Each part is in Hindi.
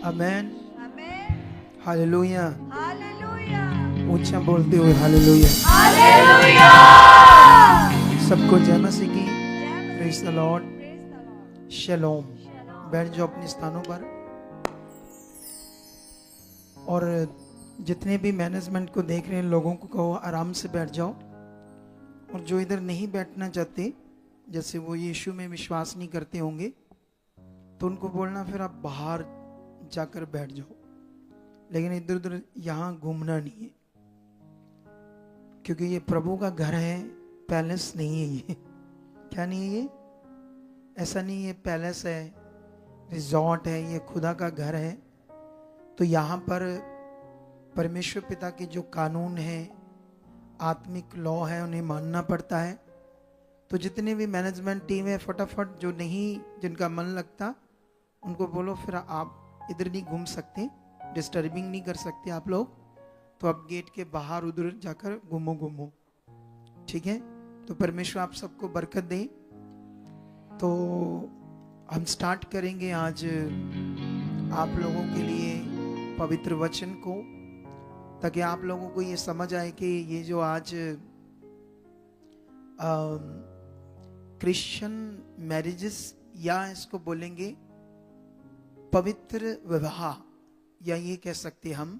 आमेन। आमेन। हालेलुया। हालेलुया। ऊंचा बोलते हुए हालेलुया। हालेलुया। सबको जय मसीह की। जय प्रेज द मसीह। लॉर्ड। Praise the Lord. शलोम। शलोम। बैठ जाओ अपने स्थानों पर। और जितने भी मैनेजमेंट को देख रहे हैं लोगों को कहो आराम से बैठ जाओ। और जो इधर नहीं बैठना चाहते, जैसे वो यीशु में विश्वास नहीं करते होंगे, तो उनको बोलना फिर आप बाहर जाकर बैठ जाओ। लेकिन इधर उधर यहाँ घूमना नहीं है, क्योंकि ये प्रभु का घर है, पैलेस नहीं है ये। क्या नहीं है ये? ऐसा नहीं है पैलेस है, रिजॉर्ट है, ये खुदा का घर है। तो यहाँ पर परमेश्वर पिता के जो कानून है, आत्मिक लॉ है, उन्हें मानना पड़ता है। तो जितने भी मैनेजमेंट टीम है, फटाफट जो नहीं, जिनका मन लगता, उनको बोलो फिर आप इधर नहीं घूम सकते, डिस्टर्बिंग नहीं कर सकते आप लोग, तो अब गेट के बाहर उधर जाकर घूमो। ठीक है? तो परमेश्वर आप सबको बरकत दे। तो हम स्टार्ट करेंगे आज आप लोगों के लिए पवित्र वचन को, ताकि आप लोगों को ये समझ आए कि ये जो आज क्रिश्चियन मैरिजेस, या इसको बोलेंगे पवित्र विवाह, या ये कह सकते हम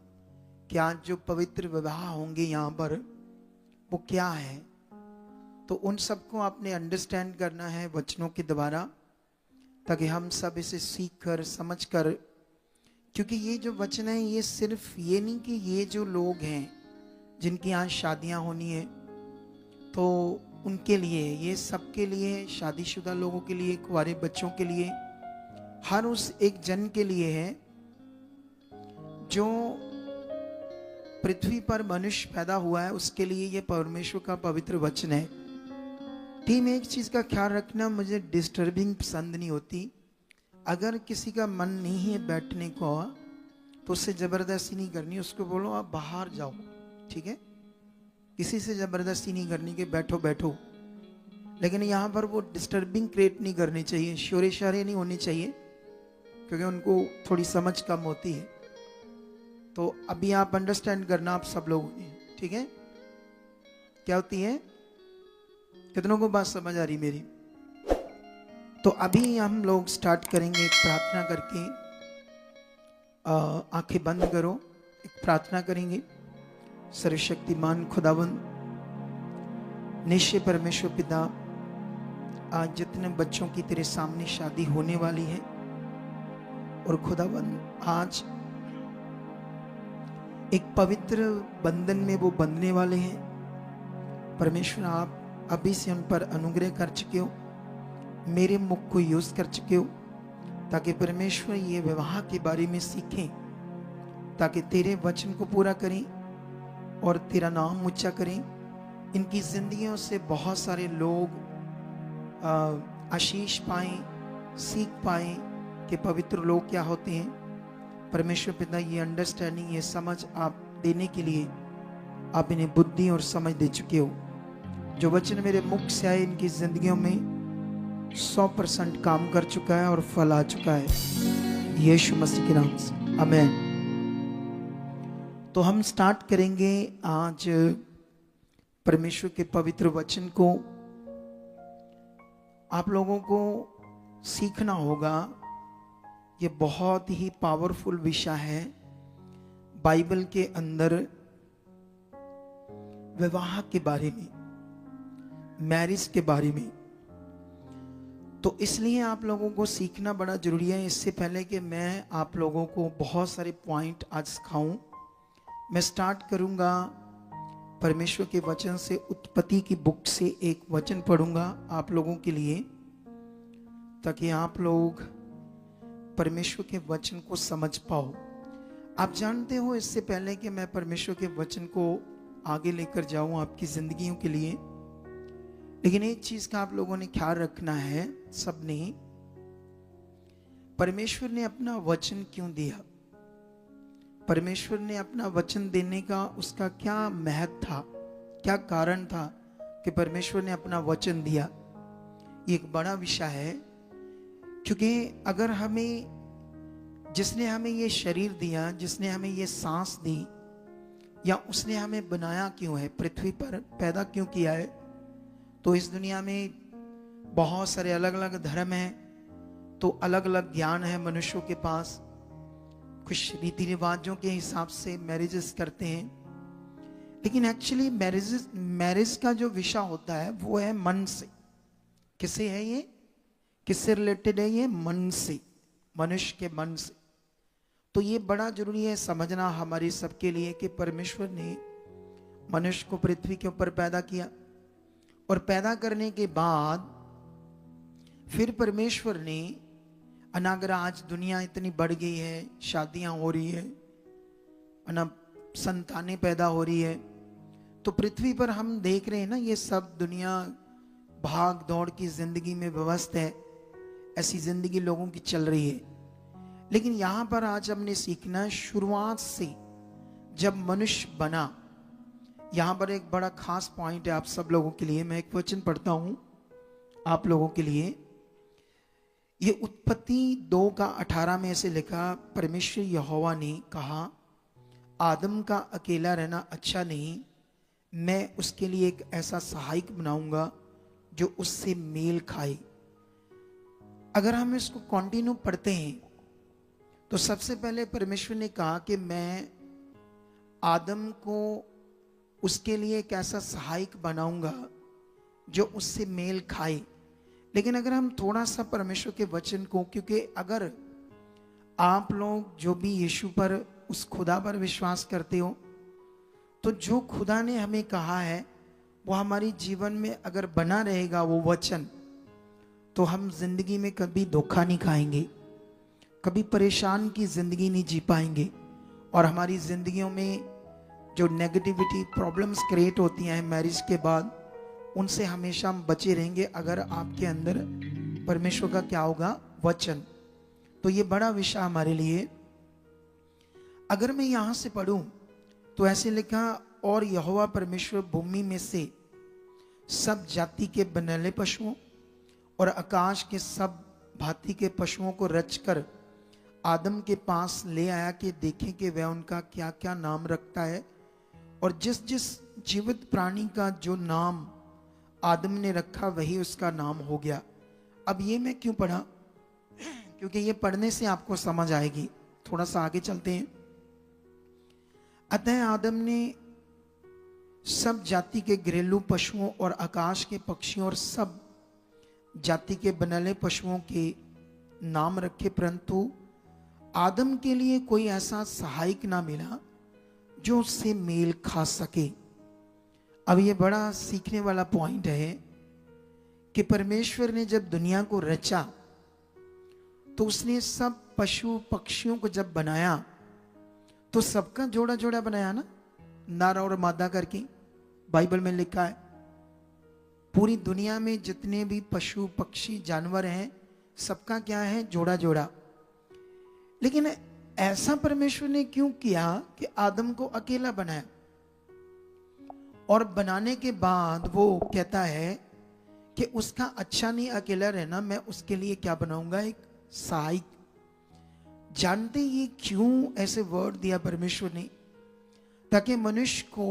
कि आज जो पवित्र विवाह होंगे यहाँ पर, वो क्या है। तो उन सबको आपने अंडरस्टैंड करना है वचनों के द्वारा, ताकि हम सब इसे सीख कर समझ कर, क्योंकि ये जो वचन है ये सिर्फ ये नहीं कि ये जो लोग हैं जिनकी आज शादियां होनी है तो उनके लिए, ये सबके लिए, शादीशुदा लोगों के लिए, कुंवारे बच्चों के लिए, हर उस एक जन के लिए है जो पृथ्वी पर मनुष्य पैदा हुआ है, उसके लिए ये परमेश्वर का पवित्र वचन है। टीम, एक चीज का ख्याल रखना, मुझे डिस्टर्बिंग पसंद नहीं होती। अगर किसी का मन नहीं है बैठने को तो उससे जबरदस्ती नहीं करनी, उसको बोलो आप बाहर जाओ। ठीक है? किसी से जबरदस्ती नहीं करनी कि बैठो। लेकिन यहाँ पर वो डिस्टर्बिंग क्रिएट नहीं करनी चाहिए, शोरे शारे नहीं होनी चाहिए, क्योंकि उनको थोड़ी समझ कम होती है। तो अभी आप अंडरस्टैंड करना आप सब लोगों ने। ठीक है? क्या होती है? कितनों को बात समझ आ रही मेरी? तो अभी हम लोग स्टार्ट करेंगे एक प्रार्थना करके। आंखें बंद करो, एक प्रार्थना करेंगे। सर्वशक्तिमान खुदावंद, निश्चय परमेश्वर पिता, आज जितने बच्चों की तेरे सामने शादी होने वाली है, और खुदावंद आज एक पवित्र बंधन में वो बंधने वाले हैं। परमेश्वर आप अभी से उन पर अनुग्रह कर चुके हो, मेरे मुख को यूज कर चुके हो, ताकि परमेश्वर ये विवाह के बारे में सीखें, ताकि तेरे वचन को पूरा करें और तेरा नाम ऊंचा करें। इनकी जिंदगियों से बहुत सारे लोग आशीष पाएं, सीख पाएं कि पवित्र लोग क्या होते हैं। परमेश्वर पिता, ये अंडरस्टैंडिंग, ये समझ आप देने के लिए आप इन्हें बुद्धि और समझ दे चुके हो। जो वचन मेरे मुख से आए इनकी जिंदगियों में 100% काम कर चुका है और फल आ चुका है, यीशु मसीह के नाम से, आमेन। तो हम स्टार्ट करेंगे आज परमेश्वर के पवित्र वचन को। आप लोगों को सीखना होगा, ये बहुत ही पावरफुल विषय है बाइबल के अंदर, विवाह के बारे में, मैरिज के बारे में। तो इसलिए आप लोगों को सीखना बड़ा जरूरी है। इससे पहले कि मैं आप लोगों को बहुत सारे पॉइंट आज सिखाऊं, मैं स्टार्ट करूंगा परमेश्वर के वचन से। उत्पत्ति की बुक से एक वचन पढ़ूंगा आप लोगों के लिए, ताकि आप लोग परमेश्वर के वचन को समझ पाओ। आप जानते हो, इससे पहले कि मैं परमेश्वर के वचन को आगे लेकर जाऊं आपकी जिंदगियों के लिए, लेकिन एक चीज का आप लोगों ने ख्याल रखना है, सबने, परमेश्वर ने अपना वचन क्यों दिया? परमेश्वर ने अपना वचन देने का उसका क्या महत्व था, क्या कारण था कि परमेश्वर ने अपना वचन दिया? ये एक बड़ा विषय है, क्योंकि अगर हमें जिसने हमें ये शरीर दिया, जिसने हमें ये सांस दी, या उसने हमें बनाया क्यों है, पृथ्वी पर पैदा क्यों किया है। तो इस दुनिया में बहुत सारे अलग अलग धर्म हैं, तो अलग अलग ज्ञान है मनुष्यों के पास। कुछ रीति रिवाजों के हिसाब से मैरिजेस करते हैं, लेकिन एक्चुअली मैरिज का जो विषय होता है वो है मन से। किससे है ये, किससे रिलेटेड है ये, मन से, मनुष्य के मन से। तो ये बड़ा जरूरी है समझना हमारी सबके लिए कि परमेश्वर ने मनुष्य को पृथ्वी के ऊपर पैदा किया, और पैदा करने के बाद फिर परमेश्वर ने, अनागर आज दुनिया इतनी बढ़ गई है, शादियां हो रही है, संतानें पैदा हो रही है, तो पृथ्वी पर हम देख रहे हैं ना, ये सब दुनिया भाग दौड़ की जिंदगी में व्यस्त है, ऐसी जिंदगी लोगों की चल रही है। लेकिन यहां पर आज हमने सीखना है शुरुआत से जब मनुष्य बना। यहां पर एक बड़ा खास पॉइंट है आप सब लोगों के लिए। मैं एक वचन पढ़ता हूं आप लोगों के लिए। ये उत्पत्ति 2:18 में ऐसे लिखा, परमेश्वर यहोवा ने कहा, आदम का अकेला रहना अच्छा नहीं, मैं उसके लिए एक ऐसा सहायक बनाऊंगा जो उससे मेल खाए। अगर हम इसको कंटिन्यू पढ़ते हैं तो सबसे पहले परमेश्वर ने कहा कि मैं आदम को उसके लिए एक ऐसा सहायक बनाऊंगा जो उससे मेल खाए। लेकिन अगर हम थोड़ा सा परमेश्वर के वचन को, क्योंकि अगर आप लोग जो भी यीशु पर, उस खुदा पर विश्वास करते हो, तो जो खुदा ने हमें कहा है वो हमारी जीवन में अगर बना रहेगा वो वचन, तो हम जिंदगी में कभी धोखा नहीं खाएंगे, कभी परेशान की जिंदगी नहीं जी पाएंगे, और हमारी जिंदगियों में जो नेगेटिविटी प्रॉब्लम्स क्रिएट होती हैं मैरिज के बाद, उनसे हमेशा हम बचे रहेंगे अगर आपके अंदर परमेश्वर का क्या होगा, वचन। तो ये बड़ा विषय हमारे लिए। अगर मैं यहां से पढ़ूं तो ऐसे लिखा, और यहोवा परमेश्वर भूमि में से सब जाति के बनैले पशुओं और आकाश के सब भांति के पशुओं को रचकर आदम के पास ले आया कि देखें कि वह उनका क्या क्या नाम रखता है। और जिस जिस जीवित प्राणी का जो नाम आदम ने रखा वही उसका नाम हो गया। अब ये मैं क्यों पढ़ा, क्योंकि ये पढ़ने से आपको समझ आएगी। थोड़ा सा आगे चलते हैं। अतः आदम ने सब जाति के घरेलू पशुओं और आकाश के पक्षियों और सब जाति के बनैले पशुओं के नाम रखे, परंतु आदम के लिए कोई ऐसा सहायक ना मिला जो उससे मेल खा सके। अब ये बड़ा सीखने वाला पॉइंट है कि परमेश्वर ने जब दुनिया को रचा तो उसने सब पशु पक्षियों को जब बनाया तो सबका जोड़ा जोड़ा बनाया ना, नर और मादा करके, बाइबल में लिखा है। पूरी दुनिया में जितने भी पशु पक्षी जानवर हैं सबका क्या है, जोड़ा जोड़ा। लेकिन ऐसा परमेश्वर ने क्यों किया कि आदम को अकेला बनाया, और बनाने के बाद वो कहता है कि उसका अच्छा नहीं अकेला रहना, मैं उसके लिए क्या बनाऊंगा, एक सहायक। जानते ये क्यों ऐसे वर्ड दिया परमेश्वर ने, ताकि मनुष्य को,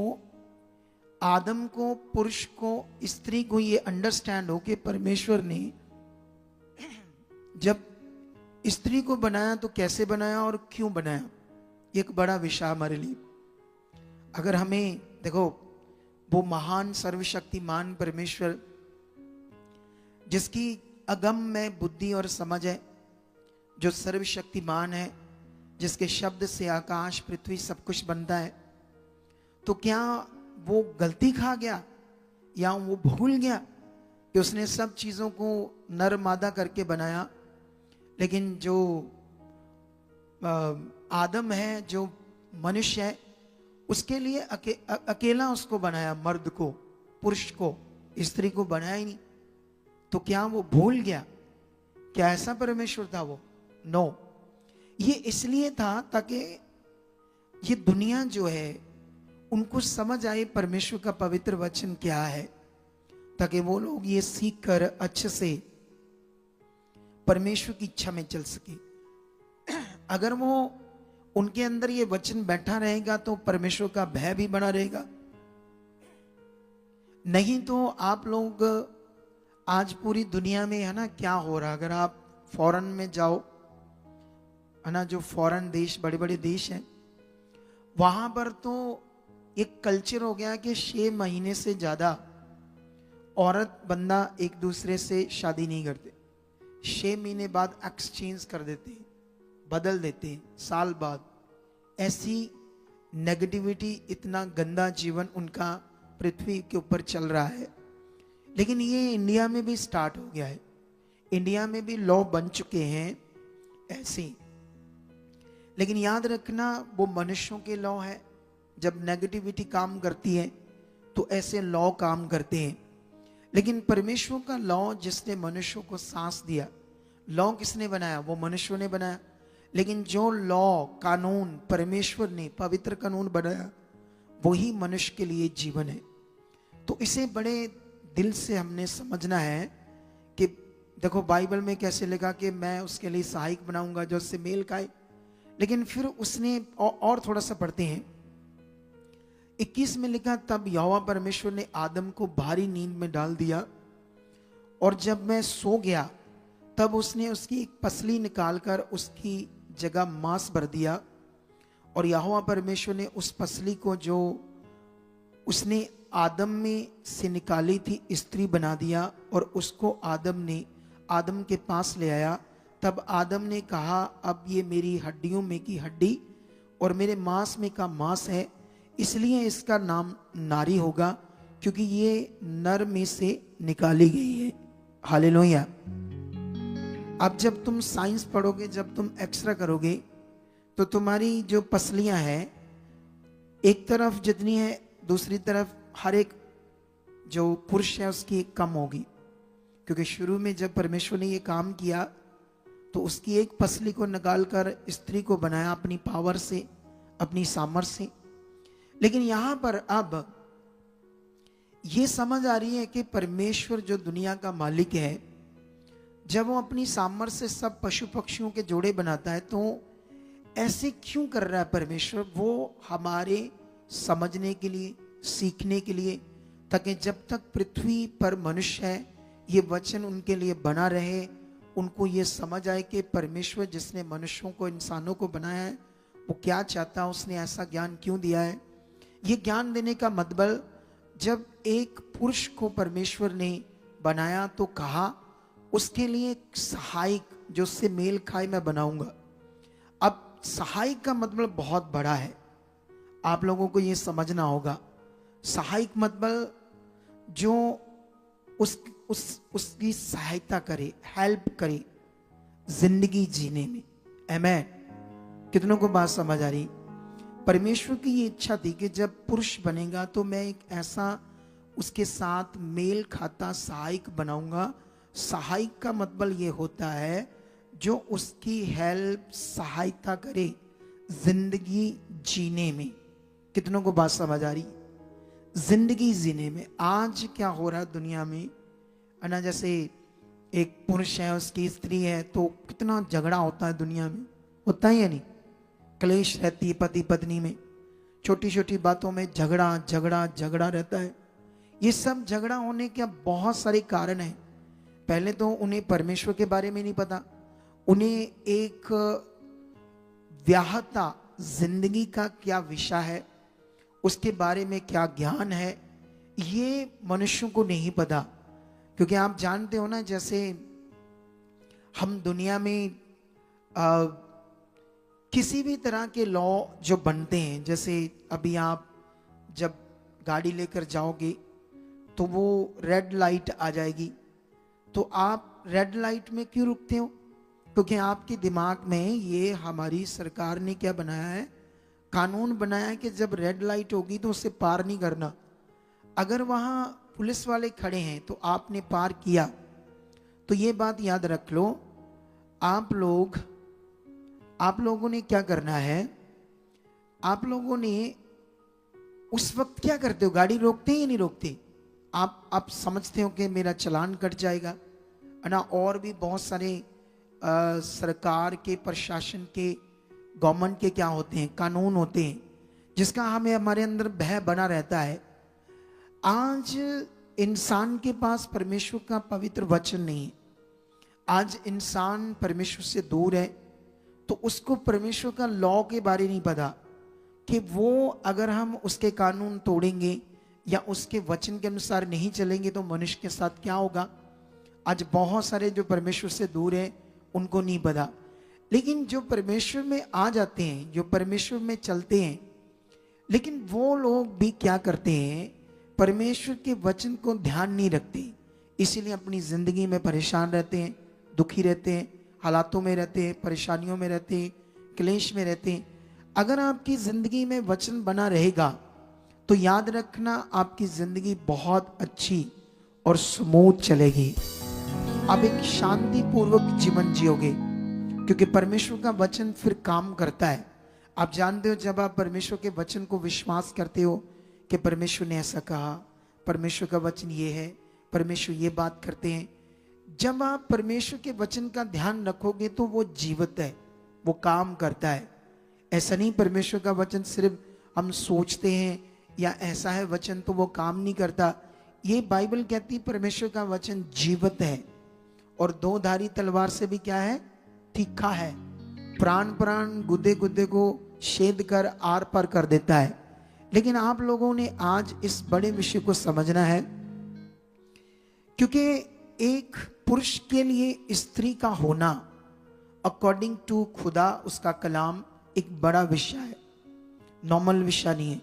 आदम को, पुरुष को, स्त्री को ये अंडरस्टैंड हो कि परमेश्वर ने जब स्त्री को बनाया तो कैसे बनाया और क्यों बनाया। एक बड़ा विषय हमारे लिए। अगर हमें देखो, वो महान सर्वशक्तिमान परमेश्वर जिसकी अगम्य बुद्धि और समझ है, जो सर्वशक्तिमान है, जिसके शब्द से आकाश पृथ्वी सब कुछ बनता है, तो क्या वो गलती खा गया या वो भूल गया कि उसने सब चीजों को नर मादा करके बनाया। लेकिन जो आदम है, जो मनुष्य है, उसके लिए अकेला उसको बनाया, मर्द को, पुरुष को, स्त्री को बनाया ही नहीं। तो क्या वो भूल गया? क्या ऐसा परमेश्वर था वो? नो। ये इसलिए था ताकि ये दुनिया जो है उनको समझ आए परमेश्वर का पवित्र वचन क्या है, ताकि वो लोग ये सीख कर अच्छे से परमेश्वर की इच्छा में चल सके। अगर वो उनके अंदर ये वचन बैठा रहेगा तो परमेश्वर का भय भी बना रहेगा। नहीं तो आप लोग आज पूरी दुनिया में है ना क्या हो रहा, अगर आप फॉरेन में जाओ है ना, जो फॉरेन देश बड़े बड़े देश हैं, वहां पर तो एक कल्चर हो गया कि 6 महीने से ज्यादा औरत बंदा एक दूसरे से शादी नहीं करते। 6 महीने बाद एक्सचेंज कर देते हैं, बदल देते हैं, साल बाद। ऐसी नेगेटिविटी, इतना गंदा जीवन उनका पृथ्वी के ऊपर चल रहा है। लेकिन ये इंडिया में भी स्टार्ट हो गया है, इंडिया में भी लॉ बन चुके हैं ऐसे। लेकिन याद रखना, वो मनुष्यों के लॉ है। जब नेगेटिविटी काम करती है तो ऐसे लॉ काम करते हैं। लेकिन परमेश्वर का लॉ, जिसने मनुष्यों को सांस दिया, लॉ किसने बनाया? वो मनुष्यों ने बनाया। लेकिन जो लॉ, कानून परमेश्वर ने, पवित्र कानून बनाया, वही मनुष्य के लिए जीवन है। तो इसे बड़े दिल से हमने समझना है कि देखो बाइबल में कैसे लिखा कि मैं उसके लिए सहायक बनाऊंगा जो उससे मेल खाए। लेकिन फिर उसने और थोड़ा सा पढ़ते हैं, 21 में लिखा, तब यहोवा परमेश्वर ने आदम को भारी नींद में डाल दिया, और जब मैं सो गया तब उसने उसकी एक पसली निकालकर उसकी जगह मांस भर दिया, और यहोवा परमेश्वर ने उस पसली को जो उसने आदम में से निकाली थी स्त्री बना दिया, और उसको आदम के पास ले आया। तब आदम ने कहा, अब ये मेरी हड्डियों में की हड्डी और मेरे मांस में का मांस है, इसलिए इसका नाम नारी होगा, क्योंकि ये नर में से निकाली गई है। हालेलुया। अब जब तुम साइंस पढ़ोगे, जब तुम एक्सरे करोगे, तो तुम्हारी जो पसलियां हैं, एक तरफ जितनी है, दूसरी तरफ हर एक जो पुरुष है उसकी एक कम होगी। क्योंकि शुरू में जब परमेश्वर ने ये काम किया तो उसकी एक पसली को निकालकर स्त्री को बनाया अपनी पावर से, अपनी सामर्थ्य से। लेकिन यहां पर अब ये समझ आ रही है कि परमेश्वर जो दुनिया का मालिक है, जब वो अपनी सामर्थ्य से सब पशु पक्षियों के जोड़े बनाता है, तो ऐसे क्यों कर रहा है परमेश्वर? वो हमारे समझने के लिए, सीखने के लिए, ताकि जब तक पृथ्वी पर मनुष्य है ये वचन उनके लिए बना रहे, उनको ये समझ आए कि परमेश्वर जिसने मनुष्यों को, इंसानों को बनाया है, वो क्या चाहता है, उसने ऐसा ज्ञान क्यों दिया है। ये ज्ञान देने का मतलब, जब एक पुरुष को परमेश्वर ने बनाया तो कहा उसके लिए एक सहायक जो उससे मेल खाए मैं बनाऊंगा। अब सहायक का मतलब बहुत बड़ा है, आप लोगों को ये समझना होगा। सहायक मतलब जो उसकी सहायता करे, हेल्प करे जिंदगी जीने में। आमीन। कितनों को बात समझ आ रही? परमेश्वर की ये इच्छा थी कि जब पुरुष बनेगा तो मैं एक ऐसा उसके साथ मेल खाता सहायक बनाऊंगा। सहायक का मतलब ये होता है जो उसकी हेल्प, सहायता करे जिंदगी जीने में। कितनों को बात समझ आ रही? जिंदगी जीने में। आज क्या हो रहा है दुनिया में, है ना, जैसे एक पुरुष है, उसकी स्त्री है, तो कितना झगड़ा होता है दुनिया में, होता ही है नहीं? क्लेश रहती है पति पत्नी में, छोटी छोटी बातों में झगड़ा झगड़ा झगड़ा रहता है। ये सब झगड़ा होने के बहुत सारे कारण हैं। पहले तो उन्हें परमेश्वर के बारे में नहीं पता, उन्हें एक व्याहता जिंदगी का क्या विषय है, उसके बारे में क्या ज्ञान है, ये मनुष्यों को नहीं पता। क्योंकि आप जानते हो ना, जैसे हम दुनिया में किसी भी तरह के लॉ जो बनते हैं, जैसे अभी आप जब गाड़ी लेकर जाओगे तो वो रेड लाइट आ जाएगी, तो आप रेड लाइट में क्यों रुकते हो? क्योंकि आपके दिमाग में ये हमारी सरकार ने क्या बनाया है, कानून बनाया है कि जब रेड लाइट होगी तो उसे पार नहीं करना। अगर वहां पुलिस वाले खड़े हैं तो आपने पार किया, तो ये बात याद रख लो, आप लोगों ने क्या करना है, आप लोगों ने उस वक्त क्या करते हो? गाड़ी रोकते हैं या नहीं रोकते? आप समझते हो कि मेरा चालान कट जाएगा, है ना। और भी बहुत सारे सरकार के, प्रशासन के गवर्नमेंट के क्या होते हैं, कानून होते हैं, जिसका हमें हमारे अंदर भय बना रहता है। आज इंसान के पास परमेश्वर का पवित्र वचन नहीं है। आज इंसान परमेश्वर से दूर है, तो उसको परमेश्वर का लॉ के बारे नहीं पता कि वो अगर हम उसके कानून तोड़ेंगे या उसके वचन के अनुसार नहीं चलेंगे तो मनुष्य के साथ क्या होगा। आज बहुत सारे जो परमेश्वर से दूर हैं उनको नहीं पता, लेकिन जो परमेश्वर में आ जाते हैं, जो परमेश्वर में चलते हैं, लेकिन वो लोग भी क्या करते हैं, परमेश्वर के वचन को ध्यान नहीं रखते, इसीलिए अपनी जिंदगी में परेशान रहते हैं, दुखी रहते हैं, हालातों में रहते हैं, परेशानियों में रहते हैं, क्लेश में रहते हैं। अगर आपकी जिंदगी में वचन बना रहेगा तो याद रखना आपकी जिंदगी बहुत अच्छी और स्मूथ चलेगी। आप एक शांतिपूर्वक जीवन जियोगे, क्योंकि परमेश्वर का वचन फिर काम करता है। आप जानते हो, जब आप परमेश्वर के वचन को विश्वास करते हो कि परमेश्वर ने ऐसा कहा, परमेश्वर का वचन ये है, परमेश्वर ये बात करते हैं, जब आप परमेश्वर के वचन का ध्यान रखोगे तो वो जीवित है, वो काम करता है। ऐसा नहीं परमेश्वर का वचन सिर्फ हम सोचते हैं या ऐसा है वचन तो वो काम नहीं करता। ये बाइबल कहती है परमेश्वर का वचन जीवित है और दो धारी तलवार से भी क्या है, तीखा है, प्राण प्राण गुदे गुदे को छेद कर आर पार कर देता है। लेकिन आप लोगों ने आज इस बड़े विषय को समझना है, क्योंकि एक पुरुष के लिए स्त्री का होना अकॉर्डिंग टू खुदा, उसका कलाम, एक बड़ा विषय है, नॉर्मल विषय नहीं है।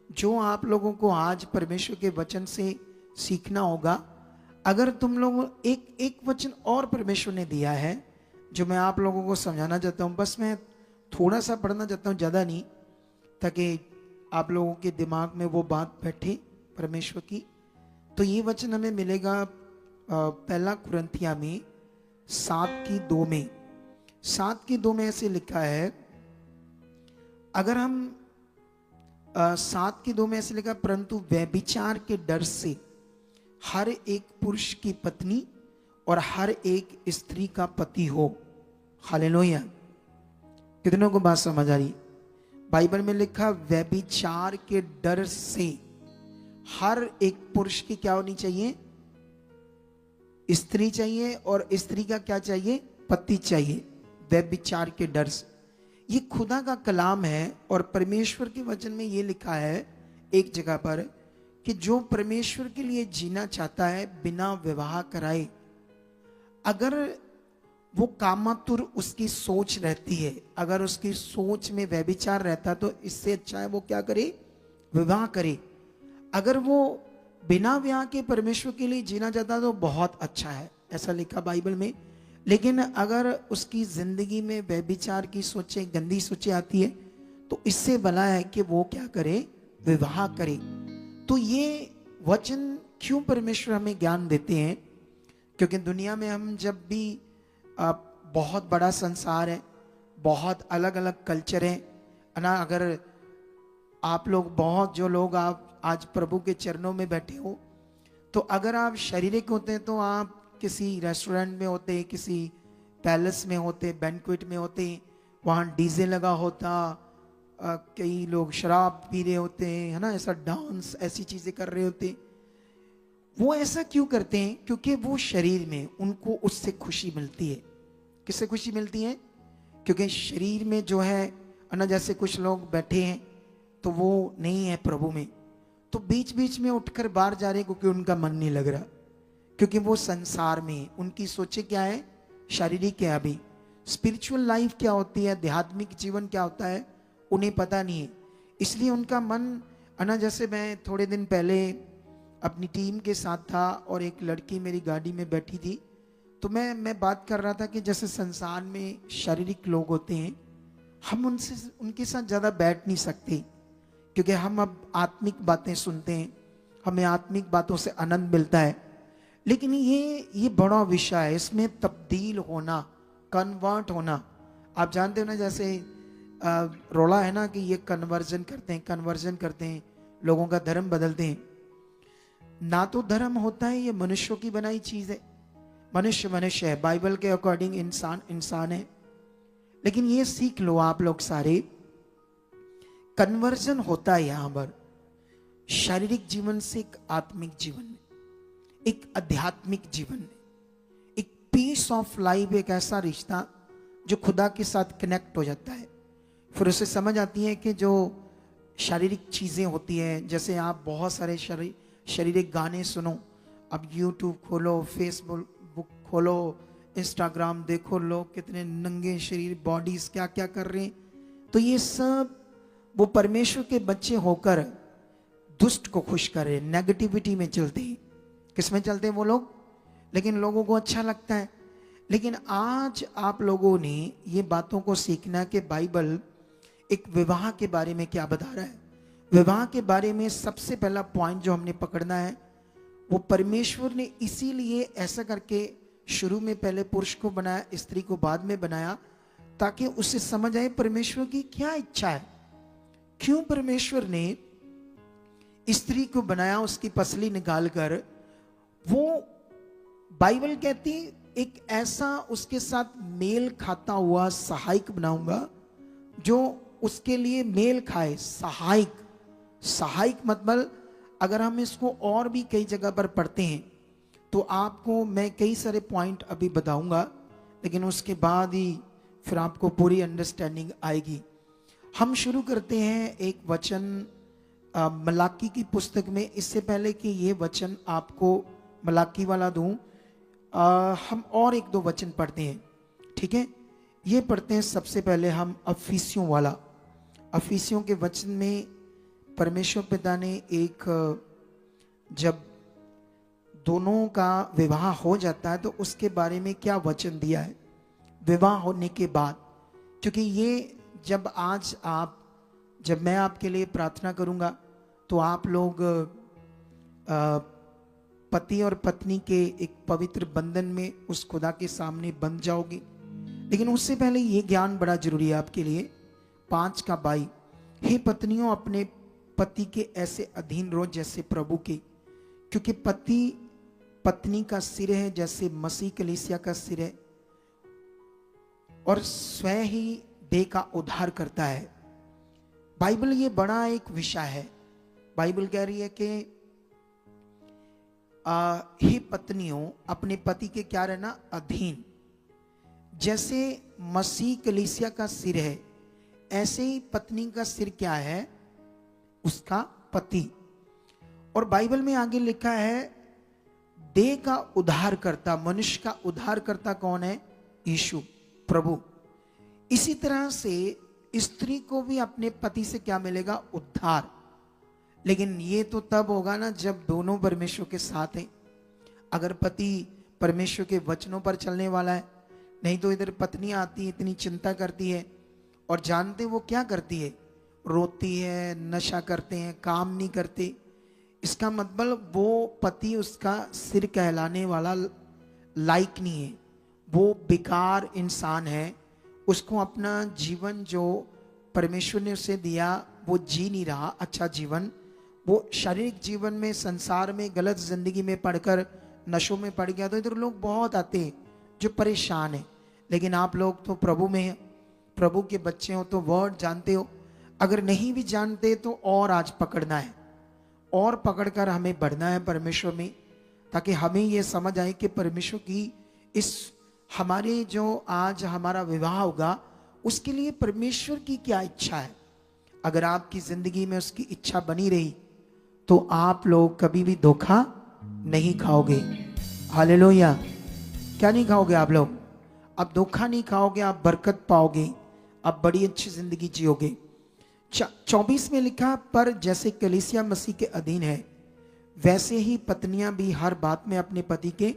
जो आप लोगों को आज परमेश्वर के वचन से सीखना होगा, अगर तुम लोग एक वचन और परमेश्वर ने दिया है जो मैं आप लोगों को समझाना चाहता हूं, बस मैं थोड़ा सा पढ़ना चाहता हूं, ज़्यादा नहीं, ताकि आप लोगों के दिमाग में वो बात बैठे परमेश्वर की। तो ये वचन हमें मिलेगा पहला कुरिन्थियों में 7:2 में। 7:2 में ऐसे लिखा है, अगर हम 7:2 में ऐसे लिखा, परंतु व्यभिचार के डर से हर एक पुरुष की पत्नी और हर एक स्त्री का पति हो। हालेलुया। कितनों को बात समझ आ रही? बाइबल में लिखा व्यभिचार के डर से हर एक पुरुष की क्या होनी चाहिए, स्त्री चाहिए, और स्त्री का क्या चाहिए, पति चाहिए, व्यभिचार के डर से। ये खुदा का कलाम है और परमेश्वर के वचन में ये लिखा है एक जगह पर कि जो परमेश्वर के लिए जीना चाहता है बिना विवाह कराए, अगर वो कामातुर उसकी सोच रहती है, अगर उसकी सोच में व्यभिचार रहता, तो इससे अच्छा है वो क्या करे, विवाह करे। अगर वो बिना विवाह के परमेश्वर के लिए जीना चाहता तो बहुत अच्छा है, ऐसा लिखा बाइबल में। लेकिन अगर उसकी जिंदगी में व्यभिचार की सोचें, गंदी सोचें आती है, तो इससे भला है कि वो क्या करे, विवाह करे। तो ये वचन क्यों परमेश्वर हमें ज्ञान देते हैं, क्योंकि दुनिया में हम जब भी बहुत बड़ा संसार है, बहुत अलग अलग कल्चर है ना। अगर आप लोग बहुत जो लोग आप आज प्रभु के चरणों में बैठे हो, तो अगर आप शारीरिक होते हैं तो आप किसी रेस्टोरेंट में होते, किसी पैलेस में होते, बैंक्वेट में होते, वहाँ डीजे लगा होता, कई लोग शराब पी रहे होते हैं, है ना, ऐसा डांस, ऐसी चीजें कर रहे होते। वो ऐसा क्यों करते हैं? क्योंकि वो शरीर में उनको उससे खुशी मिलती है। किससे खुशी मिलती है? क्योंकि शरीर में जो है ना, जैसे कुछ लोग बैठे हैं तो वो नहीं है प्रभु में, तो बीच बीच में उठकर बाहर जा रहे हैं क्योंकि उनका मन नहीं लग रहा, क्योंकि वो संसार में उनकी सोचे क्या है, शारीरिक है। अभी स्पिरिचुअल लाइफ क्या होती है, आध्यात्मिक जीवन क्या होता है, उन्हें पता नहीं है। इसलिए उनका मन ना, जैसे मैं थोड़े दिन पहले अपनी टीम के साथ था और एक लड़की मेरी गाड़ी में बैठी थी, तो मैं बात कर रहा था कि जैसे संसार में शारीरिक लोग होते हैं, हम उनके साथ ज़्यादा बैठ नहीं सकते, क्योंकि हम अब आत्मिक बातें सुनते हैं, हमें आत्मिक बातों से आनंद मिलता है। लेकिन ये बड़ा विषय है, इसमें तब्दील होना, कन्वर्ट होना। आप जानते हो ना, जैसे रोला है ना कि ये कन्वर्जन करते हैं, लोगों का धर्म बदलते हैं। ना तो धर्म होता है, ये मनुष्यों की बनाई चीज है। मनुष्य है, बाइबल के अकॉर्डिंग इंसान है। लेकिन ये सीख लो आप लोग सारे, कन्वर्जन होता है यहां पर शारीरिक जीवन से एक आत्मिक जीवन में, एक आध्यात्मिक जीवन में, एक पीस ऑफ लाइफ, एक ऐसा रिश्ता जो खुदा के साथ कनेक्ट हो जाता है। फिर उसे समझ आती है कि जो शारीरिक चीज़ें होती हैं, जैसे आप बहुत सारे शारीरिक गाने सुनो, अब यूट्यूब खोलो, फेसबुक खोलो, इंस्टाग्राम देखो, लोग कितने नंगे शरीर बॉडीज क्या क्या कर रहे हैं, तो ये सब वो परमेश्वर के बच्चे होकर दुष्ट को खुश कर रहे, नेगेटिविटी में चलते हैं। किस में चलते हैं वो लोग? लेकिन लोगों को अच्छा लगता है। लेकिन आज आप लोगों ने ये बातों को सीखना कि बाइबल एक विवाह के बारे में क्या बता रहा है। विवाह के बारे में सबसे पहला पॉइंट जो हमने पकड़ना है, वो परमेश्वर ने इसीलिए ऐसा करके शुरू में पहले पुरुष को बनाया, स्त्री को बाद में बनाया, ताकि उसे समझ आए परमेश्वर की क्या इच्छा है। क्यों परमेश्वर ने स्त्री को बनाया, उसकी पसली निकालकर, वो बाइबल कहती एक ऐसा उसके साथ मेल खाता हुआ सहायक बनाऊंगा जो उसके लिए मेल खाए। सहायक, सहायक मतलब अगर हम इसको और भी कई जगह पर पढ़ते हैं तो आपको मैं कई सारे पॉइंट अभी बताऊंगा, लेकिन उसके बाद ही फिर आपको पूरी अंडरस्टैंडिंग आएगी। हम शुरू करते हैं एक वचन मलाकी की पुस्तक में। इससे पहले कि ये वचन आपको मलाकी वाला दूं, हम और एक दो वचन पढ़ते हैं, ठीक है? ये पढ़ते हैं सबसे पहले हम अफिसियों वाला। अफिसियों के वचन में परमेश्वर पिता ने एक, जब दोनों का विवाह हो जाता है तो उसके बारे में क्या वचन दिया है विवाह होने के बाद। क्योंकि ये जब मैं आपके लिए प्रार्थना करूंगा तो आप लोग पति और पत्नी के एक पवित्र बंधन में उस खुदा के सामने बंध जाओगे। लेकिन उससे पहले ये ज्ञान बड़ा जरूरी है आपके लिए। 5:22, हे पत्नियों अपने पति के ऐसे अधीन रहो जैसे प्रभु के, क्योंकि पति पत्नी का सिर है जैसे मसीह कलीसिया का सिर है, और स्वयं ही देह का उद्धार करता है। बाइबल ये बड़ा एक विषय है। बाइबल कह रही है कि हे पत्नियों अपने पति के क्या रहना? अधीन। जैसे मसीह कलीसिया का सिर है, ऐसे ही पत्नी का सिर क्या है? उसका पति। और बाइबल में आगे लिखा है देह का उद्धार करता, मनुष्य का उद्धार करता कौन है? यीशु प्रभु। इसी तरह से स्त्री को भी अपने पति से क्या मिलेगा? उद्धार। लेकिन ये तो तब होगा ना जब दोनों परमेश्वर के साथ हैं। अगर पति परमेश्वर के वचनों पर चलने वाला है, नहीं तो इधर पत्नी आती है, इतनी चिंता करती है, और जानते वो क्या करती है? रोती है, नशा करते हैं, काम नहीं करते। इसका मतलब वो पति उसका सिर कहलाने वाला लायक नहीं है, वो बेकार इंसान है। उसको अपना जीवन जो परमेश्वर ने उसे दिया वो जी नहीं रहा अच्छा जीवन। वो शारीरिक जीवन में, संसार में, गलत जिंदगी में पढ़कर नशों में पड़ गया। तो इधर लोग बहुत आते हैं जो परेशान है। लेकिन आप लोग तो प्रभु में हैं, प्रभु के बच्चे हो तो वर्ड जानते हो। अगर नहीं भी जानते तो और आज पकड़ना है, और पकड़कर हमें बढ़ना है परमेश्वर में, ताकि हमें ये समझ आए कि परमेश्वर की इस हमारे जो आज हमारा विवाह होगा उसके लिए परमेश्वर की क्या इच्छा है। अगर आपकी जिंदगी में उसकी इच्छा बनी रही तो आप लोग कभी भी धोखा नहीं खाओगे। हालेलुया। क्या नहीं खाओगे आप लोग? आप धोखा नहीं खाओगे, आप बरकत पाओगे, आप बड़ी अच्छी जिंदगी जियोगे। 24 में लिखा, पर जैसे कलीसिया मसीह के अधीन है वैसे ही पत्नियां भी हर बात में अपने पति के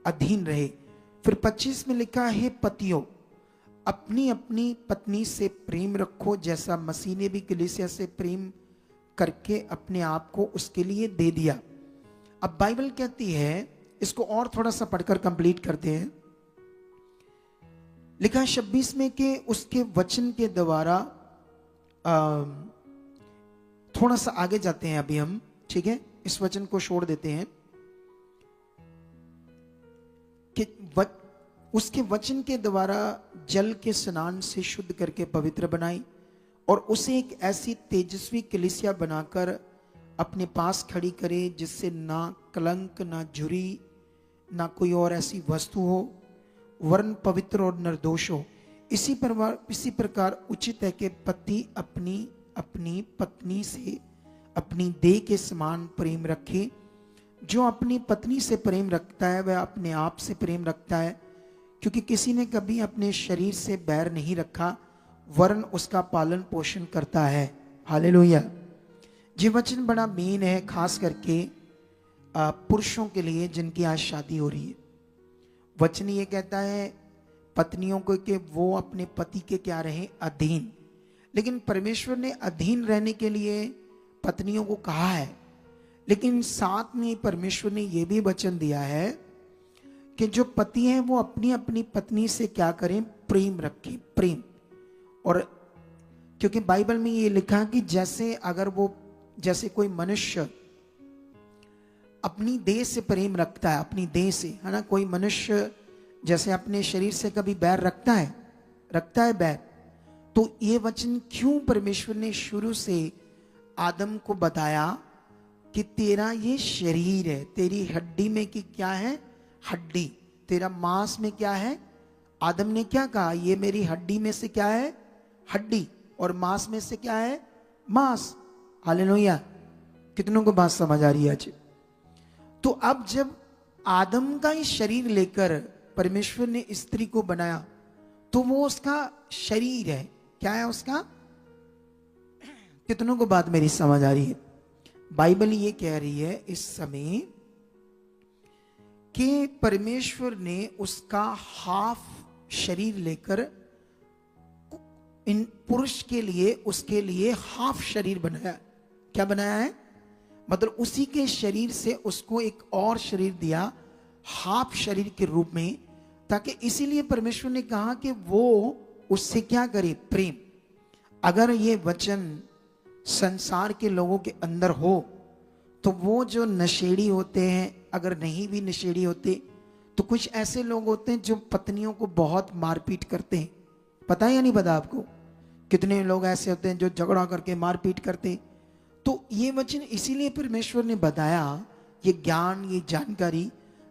अधीन रहे। फिर 25 में लिखा है, पतियों अपनी अपनी पत्नी से प्रेम रखो जैसा मसीह ने भी कलीसिया से प्रेम करके अपने आप को उसके लिए दे दिया। अब बाइबल कहती है, इसको और थोड़ा सा पढ़कर कंप्लीट करते हैं। लिखा 26 में कि उसके वचन के द्वारा, थोड़ा सा आगे जाते हैं अभी हम, ठीक है? इस वचन को छोड़ देते हैं कि उसके वचन के द्वारा जल के स्नान से शुद्ध करके पवित्र बनाई और उसे एक ऐसी तेजस्वी कलीसिया बनाकर अपने पास खड़ी करे जिससे ना कलंक, ना झुरी, ना कोई और ऐसी वस्तु हो, वरन पवित्र और निर्दोष हो। इसी प्रकार उचित है कि पति अपनी अपनी पत्नी से अपनी देह के समान प्रेम रखे। जो अपनी पत्नी से प्रेम रखता है वह अपने आप से प्रेम रखता है, क्योंकि किसी ने कभी अपने शरीर से बैर नहीं रखा, वरन उसका पालन पोषण करता है। हालेलुया। ये वचन बड़ा मेन है, खास करके पुरुषों के लिए जिनकी आज शादी हो रही है। वचन ये कहता है पत्नियों को कि वो अपने पति के क्या रहे, अधीन। लेकिन परमेश्वर ने अधीन रहने के लिए पत्नियों को कहा है, लेकिन साथ में परमेश्वर ने यह भी वचन दिया है कि जो पति हैं वो अपनी अपनी पत्नी से क्या करें, प्रेम रखें, प्रेम। और क्योंकि बाइबल में ये लिखा कि जैसे कोई मनुष्य अपनी देह से प्रेम रखता है, अपनी देह से, है ना, कोई मनुष्य जैसे अपने शरीर से कभी बैर रखता है बैर। तो ये वचन क्यों परमेश्वर ने शुरू से आदम को बताया कि तेरा ये शरीर है, तेरी हड्डी में की क्या है, हड्डी, तेरा मांस में क्या है। आदम ने क्या कहा, ये मेरी हड्डी में से क्या है, हड्डी, और मांस में से क्या है, मांस। हालेलुया। कितनों को बात समझ आ रही है आज? तो अब जब आदम का ही शरीर लेकर परमेश्वर ने स्त्री को बनाया तो वो उसका शरीर है, क्या है उसका। कितनों को बात मेरी समझ आ रही है? बाइबल ये कह रही है इस समय कि परमेश्वर ने उसका हाफ शरीर लेकर इन पुरुष के लिए, उसके लिए हाफ शरीर बनाया। क्या बनाया है? मतलब उसी के शरीर से उसको एक और शरीर दिया, हाफ शरीर के रूप में, ताकि इसीलिए परमेश्वर ने कहा कि वो उससे क्या करे, प्रेम। अगर ये वचन संसार के लोगों के अंदर हो तो वो जो नशेड़ी होते हैं, अगर नहीं भी नशेड़ी होते तो कुछ ऐसे लोग होते हैं जो पत्नियों को बहुत मारपीट करते हैं। पता है या नहीं पता आपको? कितने लोग ऐसे होते हैं जो झगड़ा करके मारपीट करते हैं। तो ये वचन इसीलिए परमेश्वर ने बताया, ये ज्ञान, ये जानकारी,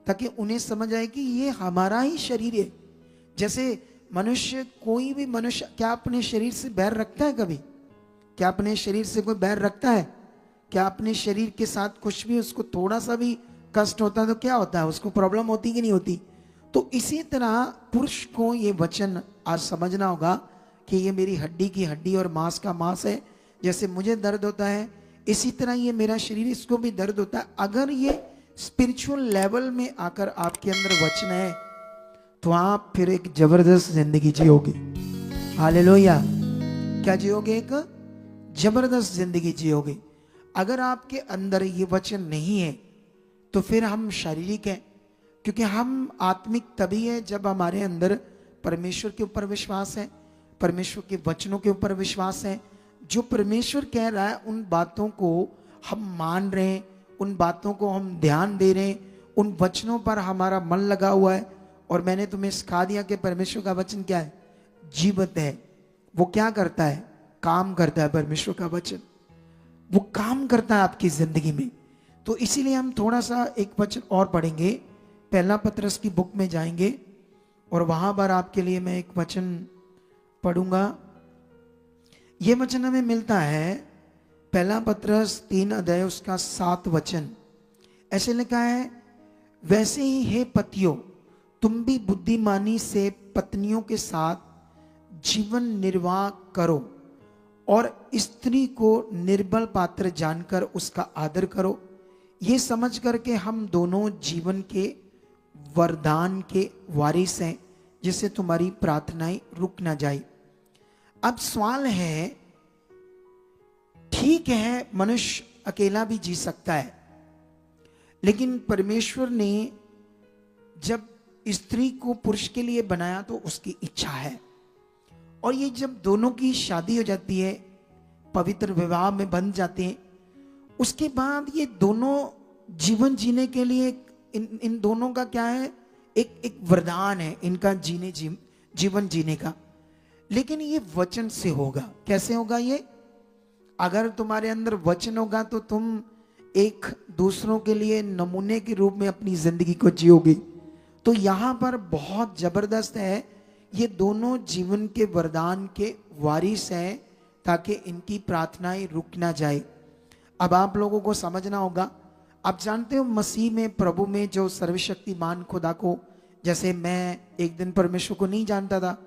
ताकि उन्हें समझ आए कि ये हमारा ही शरीर है। जैसे मनुष्य, कोई भी मनुष्य क्या अपने शरीर से बैर रखता है कभी? क्या अपने शरीर से कोई बैर रखता है? क्या अपने शरीर के साथ कुछ भी, उसको थोड़ा सा भी कष्ट होता है तो क्या होता है, उसको प्रॉब्लम होती कि नहीं होती? तो इसी तरह पुरुष को ये वचन आज समझना होगा कि ये मेरी हड्डी की हड्डी और मांस का मांस है। जैसे मुझे दर्द होता है इसी तरह ये मेरा शरीर, इसको भी दर्द होता है। अगर ये स्पिरिचुअल लेवल में आकर आपके अंदर वचन है तो आप फिर एक जबरदस्त जिंदगी जियोगे। हालेलुया। क्या जियोगे? एक जबरदस्त जिंदगी जियोगे। अगर आपके अंदर ये वचन नहीं है तो फिर हम शारीरिक हैं, क्योंकि हम आत्मिक तभी है जब हमारे अंदर परमेश्वर के ऊपर विश्वास है, परमेश्वर के वचनों के ऊपर विश्वास है। जो परमेश्वर कह रहा है उन बातों को हम मान रहे हैं, उन बातों को हम ध्यान दे रहे हैं, उन वचनों पर हमारा मन लगा हुआ है। और मैंने तुम्हें सिखा दिया कि परमेश्वर का वचन क्या है, जीवित है। वो क्या करता है, काम करता है। परमेश्वर का वचन वो काम करता है आपकी जिंदगी में। तो इसीलिए हम थोड़ा सा एक वचन और पढ़ेंगे, पहला पत्रस की बुक में जाएंगे और वहां पर आपके लिए मैं एक वचन पढ़ूंगा। यह वचन हमें मिलता है पहला पत्रस 3 अध्याय उसका 7 वचन। ऐसे लिखा है, वैसे ही हे पतियों तुम भी बुद्धिमानी से पत्नियों के साथ जीवन निर्वाह करो और स्त्री को निर्बल पात्र जानकर उसका आदर करो, ये समझ करके हम दोनों जीवन के वरदान के वारिस हैं, जिससे तुम्हारी प्रार्थनाएं रुक ना जाए। अब सवाल है, ठीक है मनुष्य अकेला भी जी सकता है, लेकिन परमेश्वर ने जब स्त्री को पुरुष के लिए बनाया तो उसकी इच्छा है। और ये जब दोनों की शादी हो जाती है, पवित्र विवाह में बंध जाते हैं, उसके बाद ये दोनों जीवन जीने के लिए इन दोनों का क्या है, एक वरदान है इनका जीवन जीने का। लेकिन ये वचन से होगा। कैसे होगा ये? अगर तुम्हारे अंदर वचन होगा तो तुम एक दूसरों के लिए नमूने के रूप में अपनी जिंदगी को जियोगे। तो यहां पर बहुत जबरदस्त है, ये दोनों जीवन के वरदान के वारिस हैं, ताकि इनकी प्रार्थनाएं रुक ना जाए। अब आप लोगों को समझना होगा, आप जानते हो मसीह में, प्रभु में, जो सर्वशक्तिमान खुदा को, जैसे मैं एक दिन परमेश्वर को नहीं जानता था,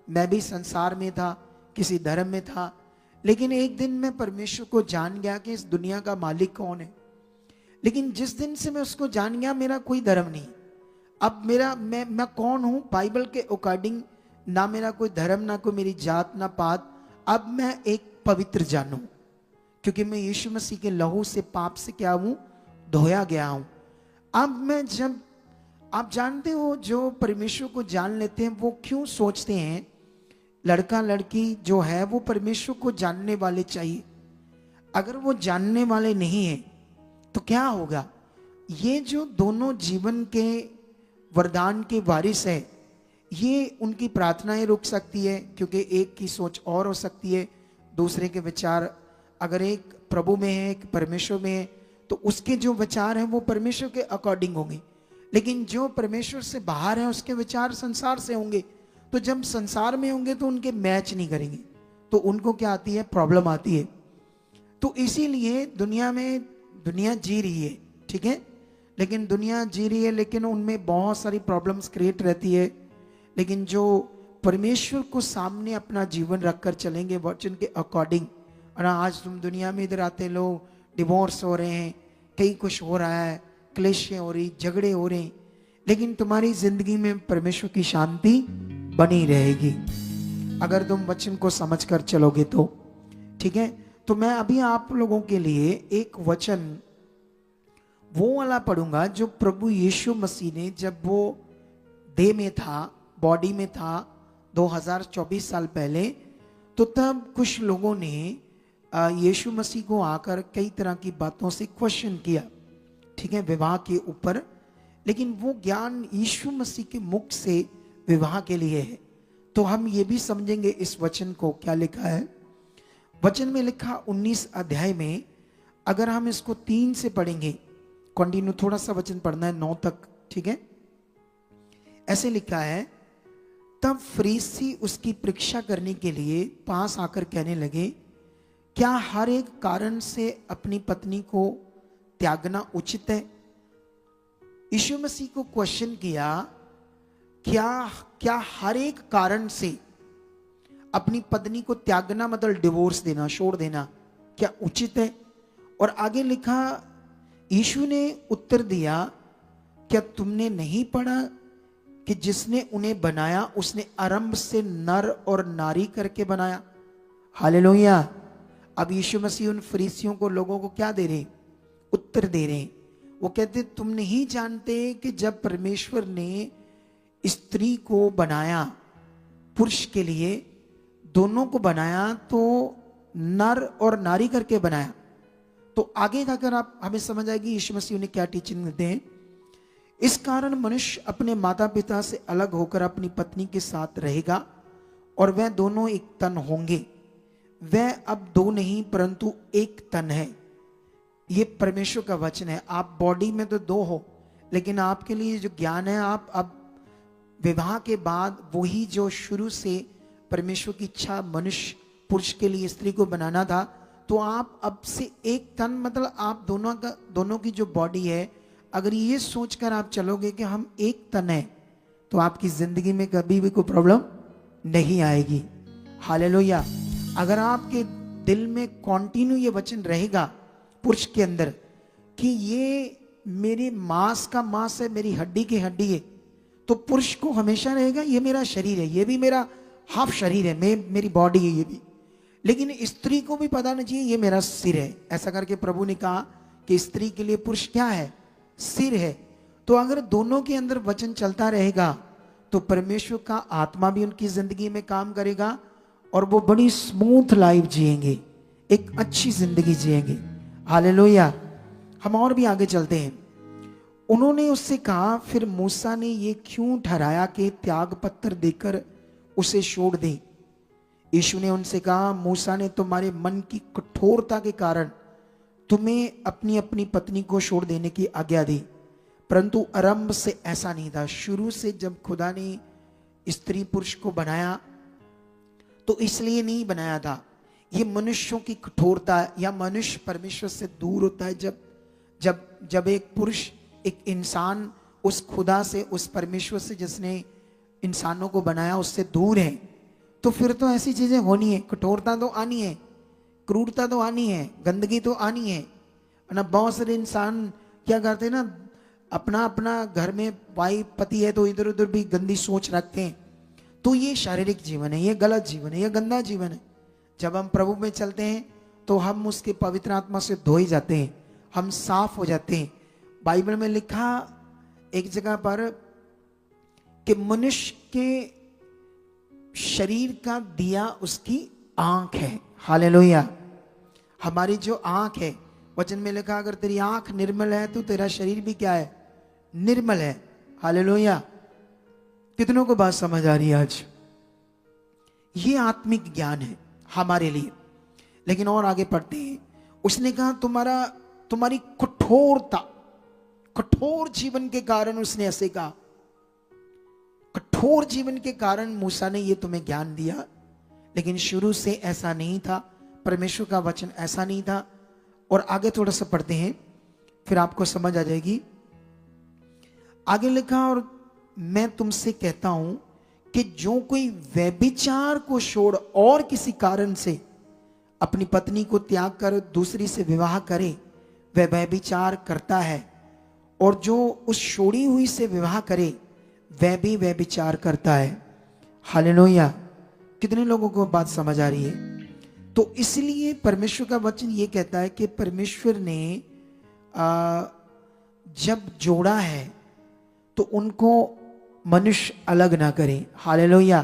मैं भी संसार में था, किसी धर्म में था, लेकिन एक दिन मैं परमेश्वर को जान गया कि इस दुनिया का मालिक कौन है। लेकिन जिस दिन से मैं उसको जान गया, मेरा कोई धर्म नहीं। अब मैं कौन हूं बाइबल के अकॉर्डिंग, ना मेरा कोई धर्म, ना कोई मेरी जात, ना पात। अब मैं एक पवित्र जानू, क्योंकि मैं यीशु मसीह के लहू से, पाप से क्या हूं? धोया गया हूं। अब मैं जब, आप जानते हो जो परमेश्वर को जान लेते हैं वो क्यों सोचते हैं लड़का लड़की जो है वो परमेश्वर को जानने वाले चाहिए। अगर वो जानने वाले नहीं है तो क्या होगा? ये जो दोनों जीवन के वरदान के वारिस है, ये उनकी प्रार्थनाएं रुक सकती है, क्योंकि एक की सोच और हो सकती है, दूसरे के विचार, अगर एक प्रभु में है, एक परमेश्वर में है, तो उसके जो विचार हैं वो परमेश्वर के अकॉर्डिंग होंगे। लेकिन जो परमेश्वर से बाहर है उसके विचार संसार से होंगे। तो जब संसार में होंगे तो उनके मैच नहीं करेंगे, तो उनको क्या आती है? प्रॉब्लम आती है। तो इसीलिए दुनिया जी रही है, ठीक है, लेकिन दुनिया जी रही है, लेकिन उनमें बहुत सारी प्रॉब्लम्स क्रिएट रहती है। लेकिन जो परमेश्वर को सामने अपना जीवन रखकर चलेंगे वचन के अकॉर्डिंग, और आज तुम दुनिया में इधर आते, लोग डिवोर्स हो रहे हैं, कई कुछ हो रहा है, क्लेशें हो रही, झगड़े हो रहे हैं, लेकिन तुम्हारी जिंदगी में परमेश्वर की शांति बनी रहेगी अगर तुम वचन को समझकर चलोगे तो, ठीक है। तो मैं अभी आप लोगों के लिए एक वचन वो वाला पढ़ूंगा जो प्रभु यीशु मसीह ने, जब वो देह में था, बॉडी में था 2024 साल पहले, तो तब कुछ लोगों ने यीशु मसीह को आकर कई तरह की बातों से क्वेश्चन किया, ठीक है, विवाह के ऊपर। लेकिन वो ज्ञान यीशु मसीह के मुख से विवाह के लिए है। तो हम ये भी समझेंगे इस वचन को क्या लिखा है। वचन में लिखा 19 अध्याय में, अगर हम इसको 3 से पढ़ेंगे, कंटिन्यू थोड़ा सा वचन पढ़ना है 9 तक, ठीक है। ऐसे लिखा है, तब फरीसी उसकी परीक्षा करने के लिए पास आकर कहने लगे, क्या हर एक कारण से अपनी पत्नी को त्यागना उचित है? यीशु मसीह को क्वेश्चन किया, क्या हर एक कारण से अपनी पत्नी को त्यागना, मतलब डिवोर्स देना, छोड़ देना, क्या उचित है? और आगे लिखा, यीशु ने उत्तर दिया, क्या तुमने नहीं पढ़ा कि जिसने उन्हें बनाया उसने आरंभ से नर और नारी करके बनाया? हालेलुया। अब यीशु मसीह उन फरीसियों को, लोगों को क्या दे रहे? उत्तर दे रहे। वो कहते, तुम नहीं जानते कि जब परमेश्वर ने स्त्री को बनाया, पुरुष के लिए, दोनों को बनाया, तो नर और नारी करके बनाया। तो आगे जाकर आप हमें समझ आएगी यीशु मसीह ने क्या टीचिंग देते हैं। इस कारण मनुष्य अपने माता पिता से अलग होकर अपनी पत्नी के साथ रहेगा और वह दोनों एक तन होंगे। वह अब दो नहीं परंतु एक तन है। ये परमेश्वर का वचन है। आप बॉडी में तो दो हो, लेकिन आपके लिए जो ज्ञान है, आप अब विवाह के बाद वही जो शुरू से परमेश्वर की इच्छा मनुष्य पुरुष के लिए स्त्री को बनाना था, तो आप अब से एक तन, मतलब आप दोनों की जो बॉडी है, अगर ये सोचकर आप चलोगे कि हम एक तन है, तो आपकी जिंदगी में कभी भी कोई प्रॉब्लम नहीं आएगी। हालेलुया। अगर आपके दिल में कॉन्टिन्यू ये वचन रहेगा पुरुष के अंदर कि ये मेरे मांस का मांस है, मेरी हड्डी की हड्डी है, तो पुरुष को हमेशा रहेगा ये मेरा शरीर है, ये भी मेरा हाफ शरीर है, मेरी बॉडी है ये भी। लेकिन स्त्री को भी पता नहीं चाहिए ये मेरा सिर है। ऐसा करके प्रभु ने कहा कि स्त्री के लिए पुरुष क्या है? सिर है। तो अगर दोनों के अंदर वचन चलता रहेगा तो परमेश्वर का आत्मा भी उनकी जिंदगी में काम करेगा और वो बड़ी स्मूथ लाइफ जिएंगे, एक अच्छी जिंदगी जिएंगे। हालेलुया। हम और भी आगे चलते हैं। उन्होंने उससे कहा, फिर मूसा ने ये क्यों ठहराया कि त्याग पत्र देकर उसे छोड़ दे? यीशु ने उनसे कहा, मूसा ने तुम्हारे मन की कठोरता के कारण तुम्हें अपनी अपनी पत्नी को छोड़ देने की आज्ञा दी, परंतु आरंभ से ऐसा नहीं था। शुरू से जब खुदा ने स्त्री पुरुष को बनाया तो इसलिए नहीं बनाया था। ये मनुष्यों की कठोरता या मनुष्य परमेश्वर से दूर होता है। जब जब जब एक पुरुष, एक इंसान उस खुदा से, उस परमेश्वर से जिसने इंसानों को बनाया, उससे दूर है, तो फिर तो ऐसी चीजें होनी है। कठोरता तो आनी है, क्रूरता तो आनी है, गंदगी तो आनी है ना। बहुत सारे इंसान क्या करते हैं ना, अपना अपना घर में वाइफ पति है तो इधर उधर भी गंदी सोच रखते हैं। तो ये शारीरिक जीवन है, ये गलत जीवन है, ये गंदा जीवन है। जब हम प्रभु में चलते हैं तो हम उसके पवित्र आत्मा से धोए जाते हैं, हम साफ हो जाते हैं। बाइबल में लिखा एक जगह पर कि मनुष्य के शरीर का दिया उसकी आंख है। हालेलुया। हमारी जो आंख है, वचन में लिखा, अगर तेरी आंख निर्मल है तो तेरा शरीर भी क्या है? निर्मल है। हालेलुया। कितनों को बात समझ आ रही है आज? ये आत्मिक ज्ञान है हमारे लिए। लेकिन और आगे पढ़ते हैं, उसने कहा तुम्हारी कठोरता, कठोर जीवन के कारण उसने ऐसे कहा। कठोर जीवन के कारण मूसा ने ये तुम्हें ज्ञान दिया, लेकिन शुरू से ऐसा नहीं था। परमेश्वर का वचन ऐसा नहीं था। और आगे थोड़ा सा पढ़ते हैं, फिर आपको समझ आ जाएगी। आगे लिखा, और मैं तुमसे कहता हूं कि जो कोई व्यभिचार को छोड़ और किसी कारण से अपनी पत्नी को त्याग कर दूसरी से विवाह करे, वह व्यभिचार करता है, और जो उस छोड़ी हुई से विवाह करे वह भी व्यभिचार करता है। हालेलुया। कितने लोगों को बात समझ आ रही है? तो इसलिए परमेश्वर का वचन ये कहता है कि परमेश्वर ने जब जोड़ा है तो उनको मनुष्य अलग ना करे। हालेलुया।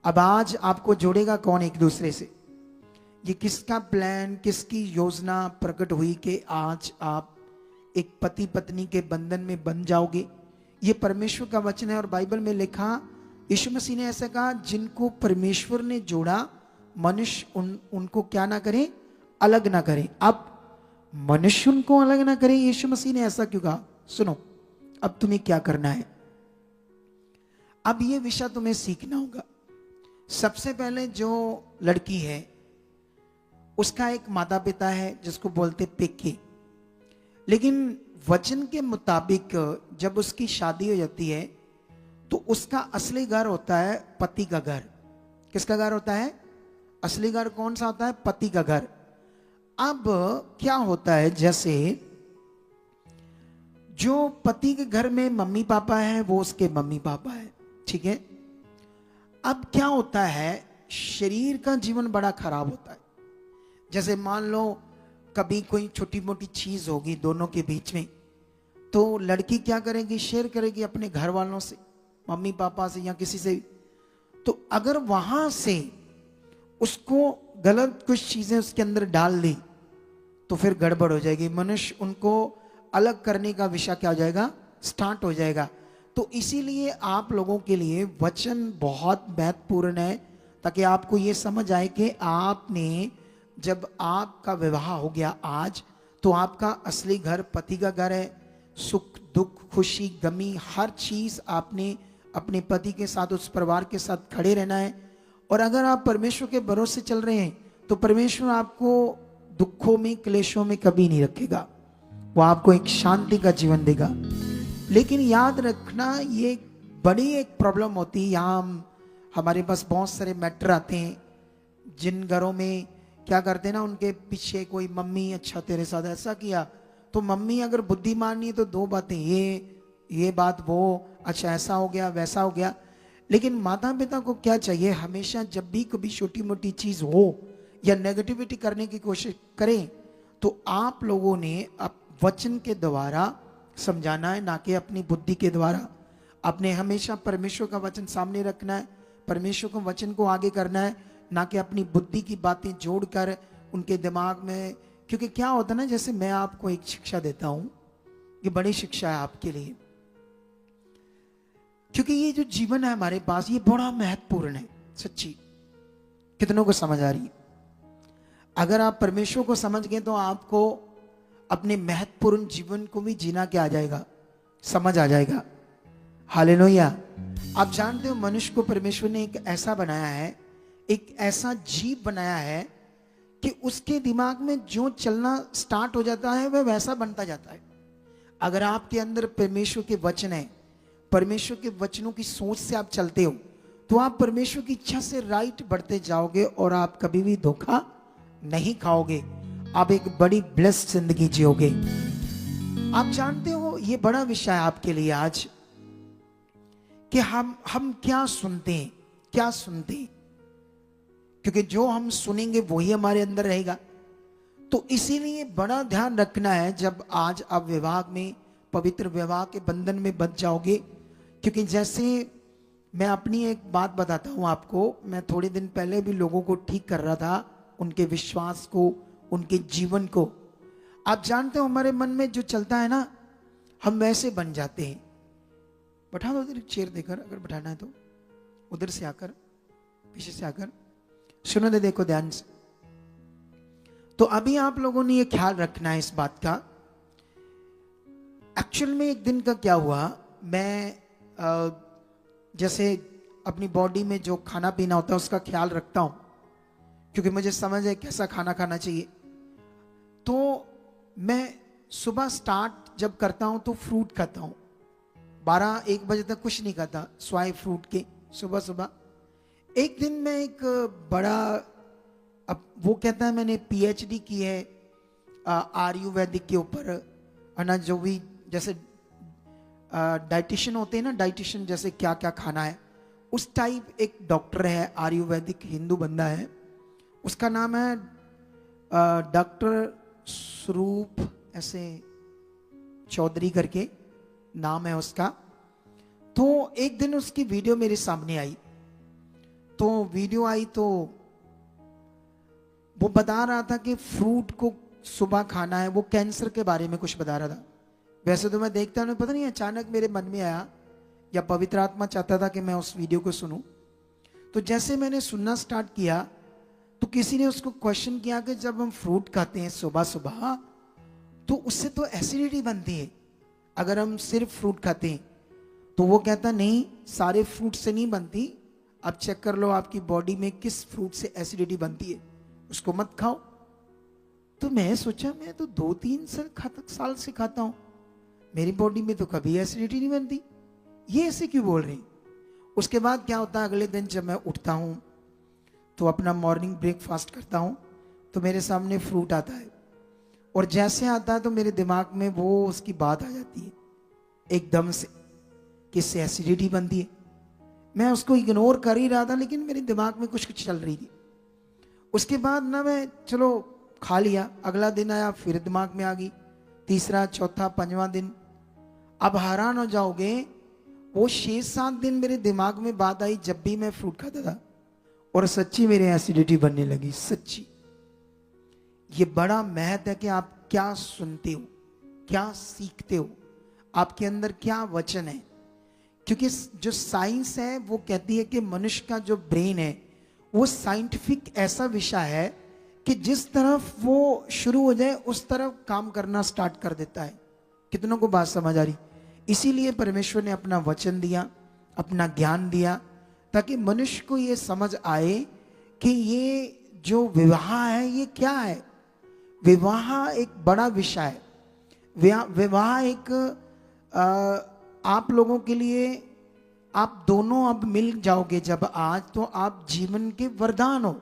अब आज आपको जोड़ेगा कौन एक दूसरे से? ये किसका प्लान, किसकी योजना प्रकट हुई कि आज आप एक पति पत्नी के बंधन में बन जाओगे? ये परमेश्वर का वचन है। और बाइबल में लिखा, यीशु मसीह ने ऐसा कहा, जिनको परमेश्वर ने जोड़ा मनुष्य उनको क्या ना करे? अलग ना करे। अब मनुष्य उनको अलग ना करे, यीशु मसीह ने ऐसा क्यों कहा? सुनो, अब तुम्हें क्या करना है। अब ये विषय तुम्हें सीखना होगा। सबसे पहले जो लड़की है उसका एक माता पिता है जिसको बोलते पेके, लेकिन वचन के मुताबिक जब उसकी शादी हो जाती है तो उसका असली घर होता है पति का घर। किसका घर होता है? असली घर कौन सा होता है? पति का घर। अब क्या होता है, जैसे जो पति के घर में मम्मी पापा है वो उसके मम्मी पापा है, ठीक है। अब क्या होता है, शरीर का जीवन बड़ा खराब होता है। जैसे मान लो कभी कोई छोटी मोटी चीज होगी दोनों के बीच में, तो लड़की क्या करेगी? शेयर करेगी अपने घर वालों से, मम्मी पापा से या किसी से। तो अगर वहां से उसको गलत कुछ चीजें उसके अंदर डाल दी तो फिर गड़बड़ हो जाएगी। मनुष्य उनको अलग करने का विषय क्या हो जाएगा? स्टार्ट हो जाएगा। तो इसीलिए आप लोगों के लिए वचन बहुत महत्वपूर्ण है, ताकि आपको ये समझ आए कि आपने, जब आपका विवाह हो गया आज, तो आपका असली घर पति का घर है। सुख दुख खुशी गमी हर चीज आपने अपने पति के साथ, उस परिवार के साथ खड़े रहना है। और अगर आप परमेश्वर के भरोसे चल रहे हैं तो परमेश्वर आपको दुखों में, क्लेशों में कभी नहीं रखेगा। वो आपको एक शांति का जीवन देगा। लेकिन याद रखना, ये बड़ी एक प्रॉब्लम होती है। यहाँ हमारे पास बहुत सारे मैटर आते हैं जिन घरों में क्या करते हैं ना, उनके पीछे कोई मम्मी, अच्छा तेरे साथ ऐसा किया, तो मम्मी अगर बुद्धिमान नहीं है तो दो बातें, ये बात वो, अच्छा ऐसा हो गया वैसा हो गया। लेकिन माता पिता को क्या चाहिए? हमेशा जब भी कभी छोटी मोटी चीज हो या नेगेटिविटी करने की कोशिश करें तो आप लोगों ने वचन के द्वारा समझाना है, ना कि अपनी बुद्धि के द्वारा। आपने हमेशा परमेश्वर का वचन सामने रखना है, परमेश्वर के वचन को आगे करना है, ना कि अपनी बुद्धि की बातें जोड़कर उनके दिमाग में। क्योंकि क्या होता है ना, जैसे मैं आपको एक शिक्षा देता हूं, ये बड़ी शिक्षा है आपके लिए, क्योंकि ये जो जीवन है हमारे पास ये बड़ा महत्वपूर्ण है। सच्ची कितनों को समझ आ रही है? अगर आप परमेश्वर को समझ गए तो आपको अपने महत्वपूर्ण जीवन को भी जीना क्या आ जाएगा, समझ आ जाएगा। हालेलुया। आप जानते हो मनुष्य को परमेश्वर ने एक ऐसा बनाया है, एक ऐसा जीव बनाया है कि उसके दिमाग में जो चलना स्टार्ट हो जाता है वह वैसा बनता जाता है। अगर आपके अंदर परमेश्वर के वचन है, परमेश्वर के वचनों की सोच से आप चलते हो, तो आप परमेश्वर की इच्छा से राइट बढ़ते जाओगे और आप कभी भी धोखा नहीं खाओगे। आप एक बड़ी ब्लेस्ड जिंदगी जियोगे। आप जानते हो ये बड़ा विषय है आपके लिए आज कि हम क्या सुनते हैं, क्या सुनते हैं, क्योंकि जो हम सुनेंगे वही हमारे अंदर रहेगा। तो इसीलिए बड़ा ध्यान रखना है जब आज आप विवाह में, पवित्र विवाह के बंधन में बंध जाओगे। क्योंकि जैसे मैं अपनी एक बात बताता हूं आपको, मैं थोड़े दिन पहले भी लोगों को ठीक कर रहा था, उनके विश्वास को, उनके जीवन को। आप जानते हो हमारे मन में जो चलता है ना, हम वैसे बन जाते हैं। बैठा दो उधर चेयर देकर, अगर बैठाना है तो उधर से आकर, पीछे से आकर सुनो दे, देखो ध्यान से। तो अभी आप लोगों ने ये ख्याल रखना है इस बात का। एक्चुअल में एक दिन का क्या हुआ, मैं जैसे अपनी बॉडी में जो खाना पीना होता है उसका ख्याल रखता हूं, क्योंकि मुझे समझ है कैसा खाना खाना चाहिए। तो मैं सुबह स्टार्ट जब करता हूं तो फ्रूट खाता हूं, 12-1 बजे तक कुछ नहीं खाता, स्वाए फ्रूट के सुबह सुबह। एक दिन मैं एक बड़ा, अब वो कहता है मैंने पीएचडी की है आयुर्वेदिक के ऊपर, है ना, जो भी जैसे डाइटिशियन होते हैं ना, डाइटिशियन जैसे क्या क्या खाना है, उस टाइप एक डॉक्टर है, आयुर्वेदिक हिंदू बंदा है, उसका नाम है डॉक्टर स्वरूप ऐसे चौधरी करके नाम है उसका। तो एक दिन उसकी वीडियो मेरे सामने आई, तो वीडियो आई तो वो बता रहा था कि फ्रूट को सुबह खाना है, वो कैंसर के बारे में कुछ बता रहा था। वैसे तो मैं देखता हूँ, पता नहीं अचानक मेरे मन में आया या पवित्र आत्मा चाहता था कि मैं उस वीडियो को सुनूं। तो जैसे मैंने सुनना स्टार्ट किया तो किसी ने उसको क्वेश्चन किया कि जब हम फ्रूट खाते हैं सुबह सुबह तो उससे तो एसिडिटी बनती है, अगर हम सिर्फ फ्रूट खाते हैं। तो वो कहता नहीं, सारे फ्रूट से नहीं बनती, आप चेक कर लो आपकी बॉडी में किस फ्रूट से एसिडिटी बनती है, उसको मत खाओ। तो मैं सोचा मैं तो 2-3 साल से खाता हूं, मेरी बॉडी में तो कभी एसिडिटी नहीं बनती, ये ऐसे क्यों बोल रही। उसके बाद क्या होता है, अगले दिन जब मैं उठता हूं तो अपना मॉर्निंग ब्रेकफास्ट करता हूं तो मेरे सामने फ्रूट आता है, और जैसे आता है तो मेरे दिमाग में वो उसकी बात आ जाती है एकदम से कि इससे एसिडिटी बनती है। मैं उसको इग्नोर कर ही रहा था, लेकिन मेरे दिमाग में कुछ कुछ चल रही थी। उसके बाद ना मैं चलो खा लिया, अगला दिन आया फिर दिमाग में आ गई, तीसरा, चौथा, 5वां दिन। अब हैरान हो जाओगे, वो 6-7 दिन मेरे दिमाग में बात आई जब भी मैं फ्रूट खाता था, और सच्ची मेरे एसिडिटी बनने लगी। सच्ची ये बड़ा महत्व है कि आप क्या सुनते हो, क्या सीखते हो, आपके अंदर क्या वचन है। क्योंकि जो साइंस है वो कहती है कि मनुष्य का जो ब्रेन है वो साइंटिफिक ऐसा विषय है कि जिस तरफ वो शुरू हो जाए उस तरफ काम करना स्टार्ट कर देता है। कितनों को बात समझ आ रही? इसीलिए परमेश्वर ने अपना वचन दिया, अपना ज्ञान दिया, ताकि मनुष्य को ये समझ आए कि ये जो विवाह है ये क्या है। विवाह एक बड़ा विषय है। विवाह एक आप लोगों के लिए, आप दोनों अब मिल जाओगे जब आज, तो आप जीवन के वरदान हो,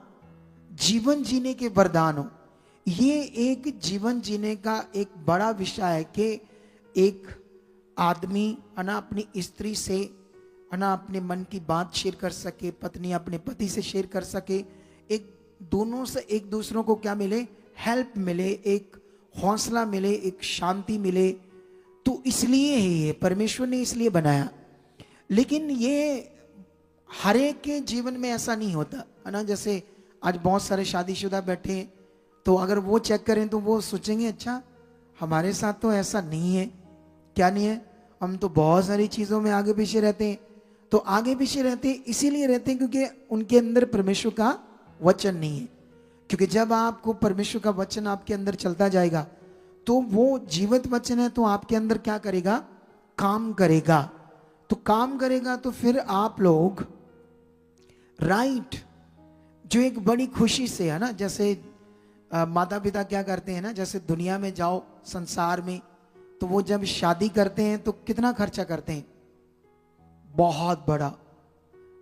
जीवन जीने के वरदान हो। ये एक जीवन जीने का एक बड़ा विषय है कि एक आदमी है ना अपनी स्त्री से है ना अपने मन की बात शेयर कर सके, पत्नी अपने पति से शेयर कर सके, एक दोनों से एक दूसरों को क्या मिले, हेल्प मिले, एक हौसला मिले, एक शांति मिले। तो इसलिए ही ये परमेश्वर ने इसलिए बनाया। लेकिन ये हर एक के जीवन में ऐसा नहीं होता है ना। जैसे आज बहुत सारे शादीशुदा बैठे हैं, तो अगर वो चेक करें तो वो सोचेंगे अच्छा हमारे साथ तो ऐसा नहीं है, क्या नहीं है? हम तो बहुत सारी चीजों में आगे पीछे रहते हैं। तो आगे पीछे रहते हैं इसीलिए रहते हैं क्योंकि उनके अंदर परमेश्वर का वचन नहीं है। क्योंकि जब आपको परमेश्वर का वचन आपके अंदर चलता जाएगा तो वो जीवित वचन है, तो आपके अंदर क्या करेगा? काम करेगा। तो काम करेगा तो फिर आप लोग राइट, जो एक बड़ी खुशी से है ना, जैसे माता पिता क्या करते हैं ना, जैसे दुनिया में जाओ संसार में, तो वो जब शादी करते हैं तो कितना खर्चा करते हैं? बहुत बड़ा,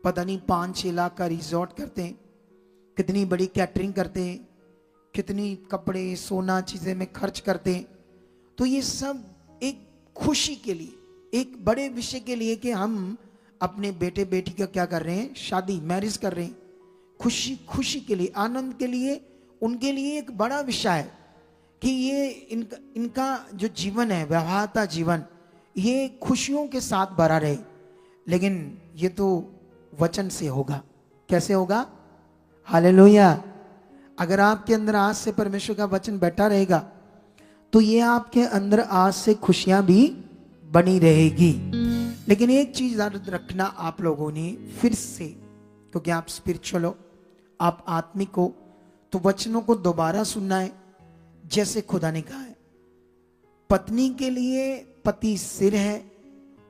पता नहीं 5-6 लाख का रिजॉर्ट करते हैं, कितनी बड़ी कैटरिंग करते हैं, कितनी कपड़े सोना चीजें में खर्च करते हैं। तो ये सब एक खुशी के लिए, एक बड़े विषय के लिए कि हम अपने बेटे बेटी का क्या कर रहे हैं? शादी, मैरिज कर रहे हैं। खुशी, खुशी के लिए, आनंद के लिए, उनके लिए एक बड़ा विषय है कि ये इनका जो जीवन है, व्यवहारता जीवन, ये खुशियों के साथ भरा रहे। लेकिन ये तो वचन से होगा। कैसे होगा? हालेलुया। अगर आपके अंदर आज से परमेश्वर का वचन बैठा रहेगा तो ये आपके अंदर आज से खुशियां भी बनी रहेगी। लेकिन एक चीज याद रखना आप लोगों ने फिर से, क्योंकि आप स्पिरिचुअल हो, आप आत्मिक हो, तो वचनों को दोबारा सुनना है। जैसे खुदा ने कहा है, पत्नी के लिए पति सिर है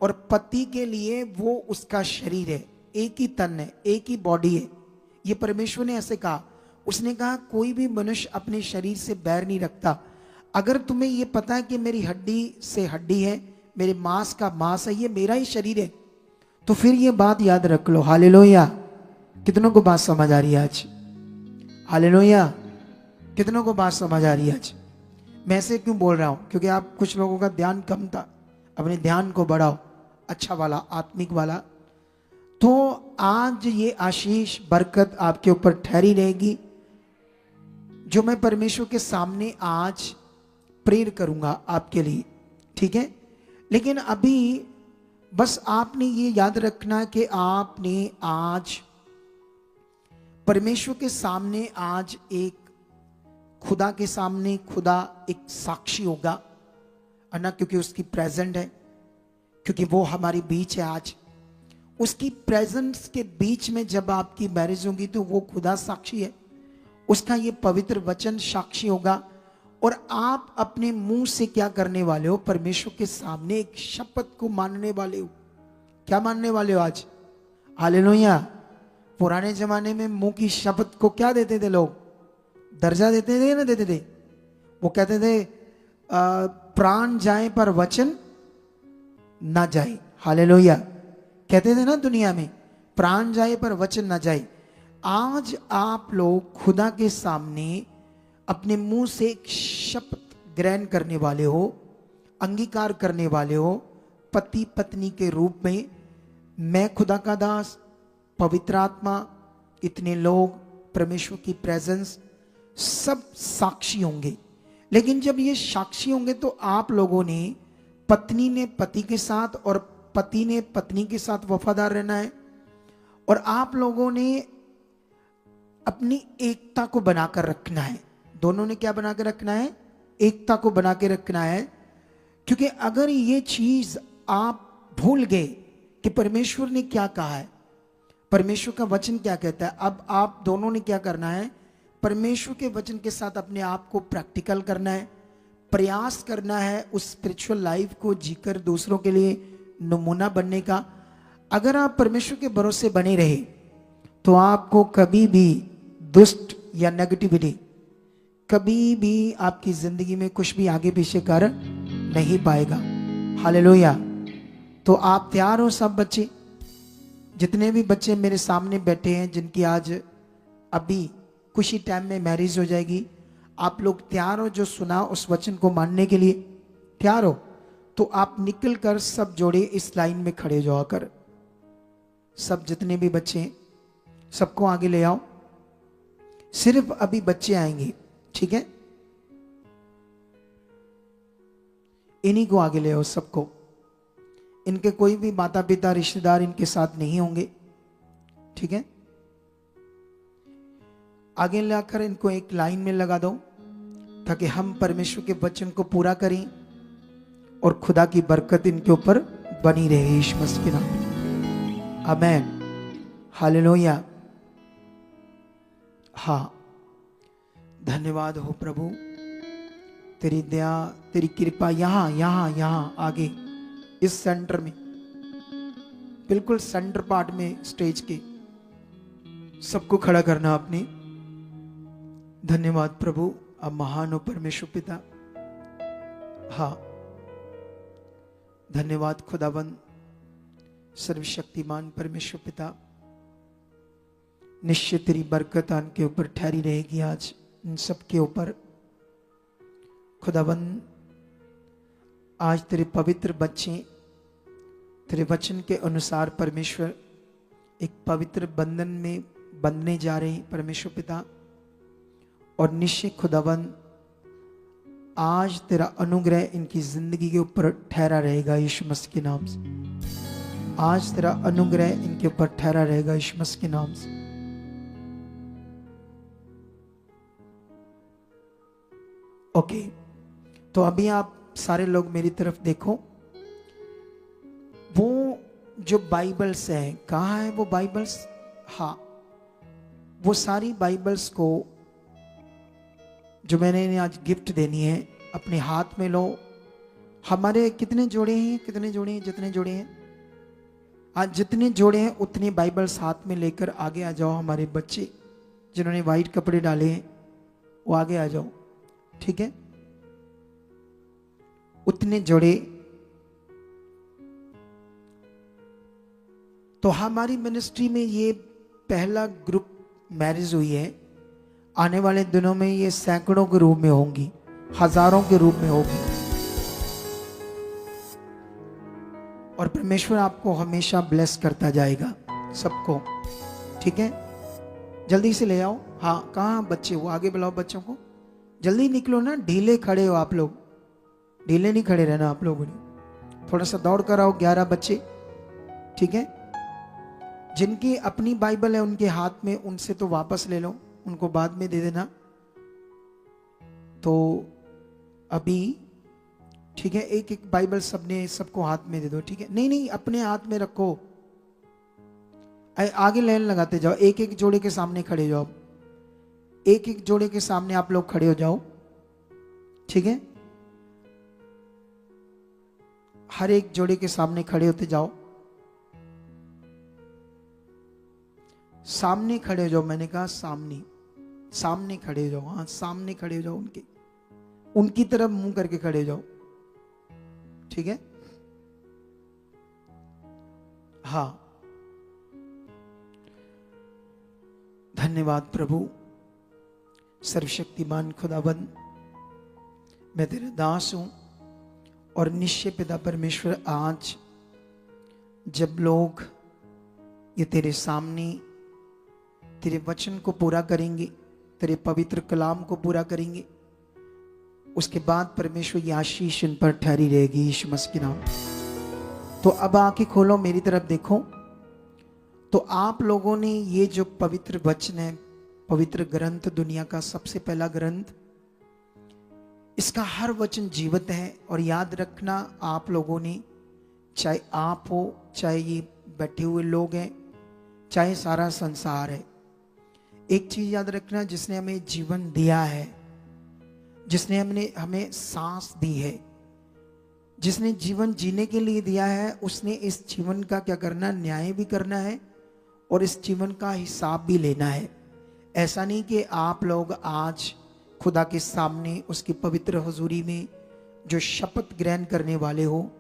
और पति के लिए वो उसका शरीर है, एक ही तन है, एक ही बॉडी है। ये परमेश्वर ने ऐसे कहा। उसने कहा कोई भी मनुष्य अपने शरीर से बैर नहीं रखता। अगर तुम्हें ये पता है कि मेरी हड्डी से हड्डी है, मेरे मांस का मांस है, ये मेरा ही शरीर है, तो फिर ये बात याद रख लो। हालेलुया। कितनों को बात समझ आ रही है आज? हालेलुया। कितनों को बात समझ आ रही है आज? मैं ऐसे क्यों बोल रहा हूं? क्योंकि आप कुछ लोगों का ध्यान कम था। अपने ध्यान को बढ़ाओ, अच्छा वाला, आत्मिक वाला। तो आज ये आशीष बरकत आपके ऊपर ठहरी रहेगी जो मैं परमेश्वर के सामने आज प्रेयर करूंगा आपके लिए, ठीक है? लेकिन अभी बस आपने ये याद रखना कि आपने आज परमेश्वर के सामने, आज एक खुदा के सामने, खुदा एक साक्षी होगा, है ना? क्योंकि उसकी प्रेजेंट है, क्योंकि वो हमारे बीच है। आज उसकी प्रेजेंस के बीच में जब आपकी मैरिज होगी तो वो खुदा साक्षी है, उसका ये पवित्र वचन साक्षी होगा। और आप अपने मुंह से क्या करने वाले हो? परमेश्वर के सामने एक शपथ को मानने वाले हो। क्या मानने वाले हो आज? हालेलुया। पुराने जमाने में मुंह की शपथ को क्या देते थे लोग? दर्जा देते थे ना देते थे? वो कहते थे प्राण जाए पर वचन ना जाए। हालेलुया। कहते थे ना दुनिया में, प्राण जाए पर वचन ना जाए। आज आप लोग खुदा के सामने अपने मुंह से एक शपथ ग्रहण करने वाले हो, अंगीकार करने वाले हो, पति पत्नी के रूप में। मैं खुदा का दास, पवित्र आत्मा, इतने लोग, परमेश्वर की प्रेजेंस, सब साक्षी होंगे। लेकिन जब ये साक्षी होंगे तो आप लोगों ने, पत्नी ने पति के साथ और पति ने पत्नी के साथ वफादार रहना है। और आप लोगों ने अपनी एकता को बनाकर रखना है। दोनों ने क्या बनाकर रखना है? एकता को बना के रखना है। क्योंकि अगर ये चीज आप भूल गए कि परमेश्वर ने क्या कहा है, परमेश्वर का वचन क्या कहता है, अब आप दोनों ने क्या करना है? परमेश्वर के वचन के साथ अपने आप को प्रैक्टिकल करना है, प्रयास करना है उस स्पिरिचुअल लाइफ को जीकर दूसरों के लिए नमूना बनने का। अगर आप परमेश्वर के भरोसे बने रहे तो आपको कभी भी दुष्ट या नेगेटिविटी कभी भी आपकी जिंदगी में कुछ भी आगे पीछे कर नहीं पाएगा। हालेलुया। तो आप तैयार हो सब बच्चे? जितने भी बच्चे मेरे सामने बैठे हैं जिनकी आज अभी कुछ ही टाइम में मैरिज हो जाएगी, आप लोग तैयार हो जो सुना उस वचन को मानने के लिए? तैयार हो? तो आप निकल कर सब जोड़े इस लाइन में खड़े हो जाकर, सब जितने भी बच्चे हैं सबको आगे ले आओ। सिर्फ अभी बच्चे आएंगे, ठीक है? इन्हीं को आगे ले आओ सबको। इनके कोई भी माता पिता रिश्तेदार इनके साथ नहीं होंगे, ठीक है? आगे लाकर इनको एक लाइन में लगा दो ताकि हम परमेश्वर के वचन को पूरा करें और खुदा की बरकत इनके ऊपर बनी रहे यीशु मसीह के नाम में। आमेन, हालेलुया। हाँ, धन्यवाद हो प्रभु, तेरी दया, तेरी कृपा। यहाँ यहाँ यहाँ आगे इस सेंटर में, बिल्कुल सेंटर पार्ट में स्टेज के सबको खड़ा करना आपने। धन्यवाद प्रभु, अब महान हो परमेश्वर पिता। हाँ, धन्यवाद खुदाबंद सर्वशक्तिमान परमेश्वर पिता। निश्चित तेरी बरकत आन के ऊपर ठहरी रहेगी आज, इन सब के ऊपर खुदाबंद। आज तेरे पवित्र बच्चे तेरे वचन के अनुसार परमेश्वर एक पवित्र बंधन में बंधने जा रहे हैं परमेश्वर पिता। और निश्चित खुदाबंद आज तेरा अनुग्रह इनकी जिंदगी के ऊपर ठहरा रहेगा यीशु मसीह के नाम से। आज तेरा अनुग्रह इनके ऊपर ठहरा रहेगा यीशु मसीह के नाम से। ओके, तो अभी आप सारे लोग मेरी तरफ देखो। वो जो बाइबल्स है, कहाँ है वो बाइबल्स? हाँ, वो सारी बाइबल्स को जो मैंने इन्हें आज गिफ्ट देनी है अपने हाथ में लो। हमारे कितने जोड़े हैं? कितने जोड़े हैं? जितने जोड़े हैं, आज जितने जोड़े हैं उतने बाइबल्स हाथ में लेकर आगे आ जाओ। हमारे बच्चे जिन्होंने वाइट कपड़े डाले हैं वो आगे आ जाओ, ठीक है? उतने जोड़े। तो हमारी मिनिस्ट्री में ये पहला ग्रुप मैरिज हुई है। आने वाले दिनों में ये सैकड़ों के रूप में होंगी, हजारों के रूप में होगी। और परमेश्वर आपको हमेशा ब्लेस करता जाएगा सबको, ठीक है? जल्दी से ले आओ। हाँ, कहाँ बच्चे? वो आगे बुलाओ बच्चों को। जल्दी निकलो ना, ढीले खड़े हो आप लोग, ढीले नहीं खड़े रहना आप लोगों ने। थोड़ा सा दौड़ कर आओ। 11 बच्चे, ठीक है? जिनकी अपनी बाइबल है उनके हाथ में, उनसे तो वापस ले लो, उनको बाद में दे देना। तो अभी ठीक है, एक एक बाइबल सबने सबको हाथ में दे दो, ठीक है? नहीं नहीं, अपने हाथ में रखो। आगे लाइन लगाते जाओ, एक एक जोड़े के सामने खड़े जाओ। एक एक जोड़े के सामने आप लोग खड़े हो जाओ, ठीक है? हर एक जोड़े के सामने खड़े होते जाओ। सामने खड़े हो जाओ, मैंने कहा सामने, सामने खड़े हो जाओ। हाँ, सामने खड़े हो जाओ, उनकी तरफ मुंह करके खड़े हो जाओ, ठीक है? हाँ, धन्यवाद प्रभु सर्वशक्तिमान खुदाबंद। मैं तेरे दास हूं और निश्चय पिता परमेश्वर, आज जब लोग ये तेरे सामने तेरे वचन को पूरा करेंगे, तेरे पवित्र कलाम को पूरा करेंगे, उसके बाद परमेश्वर ये आशीष इन पर ठहरी रहेगी यीशु मसीह के नाम। तो अब आंखें खोलो, मेरी तरफ देखो। तो आप लोगों ने ये जो पवित्र वचन है, पवित्र ग्रंथ, दुनिया का सबसे पहला ग्रंथ, इसका हर वचन जीवित है। और याद रखना, आप लोगों ने, चाहे आप हो, चाहे ये बैठे हुए लोग हैं, चाहे सारा संसार है, एक चीज याद रखना, जिसने हमें जीवन दिया है, जिसने हमें सांस दी है, जिसने जीवन जीने के लिए दिया है, उसने इस जीवन का क्या करना? न्याय भी करना है और इस जीवन का हिसाब भी लेना है। ऐसा नहीं कि आप लोग आज खुदा के सामने उसकी पवित्र हुजूरी में जो शपथ ग्रहण करने वाले हो,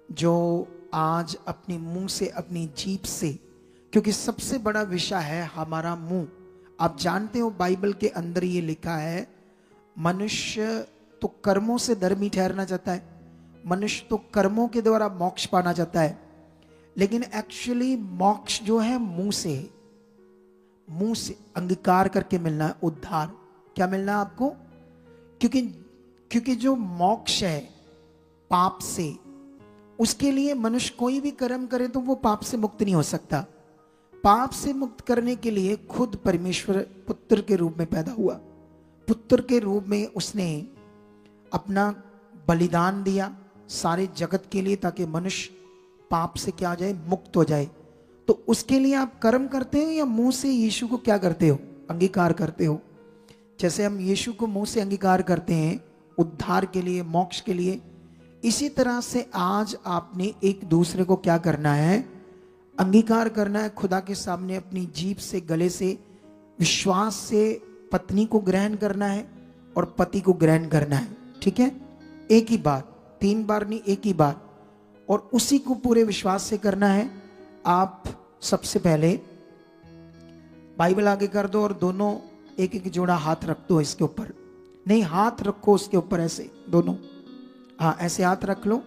जो आज अपने मुंह से, अपनी जीभ से, क्योंकि सबसे बड़ा विषय है हमारा मुंह। आप जानते हो बाइबल के अंदर ये लिखा है, मनुष्य तो कर्मों से धर्मी ठहरना चाहता है, मनुष्य तो कर्मों के द्वारा मोक्ष पाना चाहता है, लेकिन एक्चुअली मोक्ष जो है मुंह से, मुंह से अंगीकार करके मिलना है, उद्धार। क्या मिलना है आपको? क्योंकि जो मोक्ष है पाप से, उसके लिए मनुष्य कोई भी कर्म करे तो वो पाप से मुक्त नहीं हो सकता। पाप से मुक्त करने के लिए खुद परमेश्वर पुत्र के रूप में पैदा हुआ, पुत्र के रूप में उसने अपना बलिदान दिया, सारे जगत के लिए, ताकि मनुष्य पाप से क्या हो जाए, मुक्त हो जाए। तो उसके लिए आप कर्म करते हो या मुंह से यीशु को क्या करते हो, अंगीकार करते हो। जैसे हम यीशु को मुंह से अंगीकार करते हैं उद्धार के लिए, मोक्ष के लिए, इसी तरह से आज आपने एक दूसरे को क्या करना है, अंगीकार करना है खुदा के सामने। अपनी जीभ से, गले से, विश्वास से पत्नी को ग्रहण करना है और पति को ग्रहण करना है। ठीक है, एक ही बात, 3 बार नहीं, एक ही बार, और उसी को पूरे विश्वास से करना है। आप सबसे पहले बाइबल आगे कर दो और दोनों एक एक जोड़ा हाथ रख दो इसके ऊपर। नहीं, हाथ रखो उसके ऊपर ऐसे दोनों, हाँ ऐसे हाथ रख लो।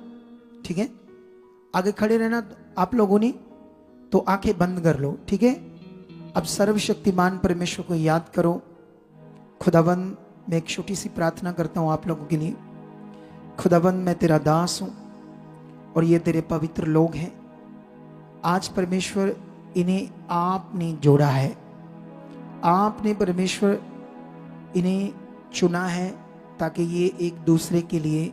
ठीक है, आगे खड़े रहना आप लोगों ने, तो आंखें बंद कर लो। ठीक है, अब सर्वशक्तिमान परमेश्वर को याद करो। खुदाबंद, मैं एक छोटी सी प्रार्थना करता हूं आप लोगों के लिए। खुदाबंद, मैं तेरा दास हूं और ये तेरे पवित्र लोग हैं। आज परमेश्वर इन्हें आपने जोड़ा है, आपने परमेश्वर इन्हें चुना है ताकि ये एक दूसरे के लिए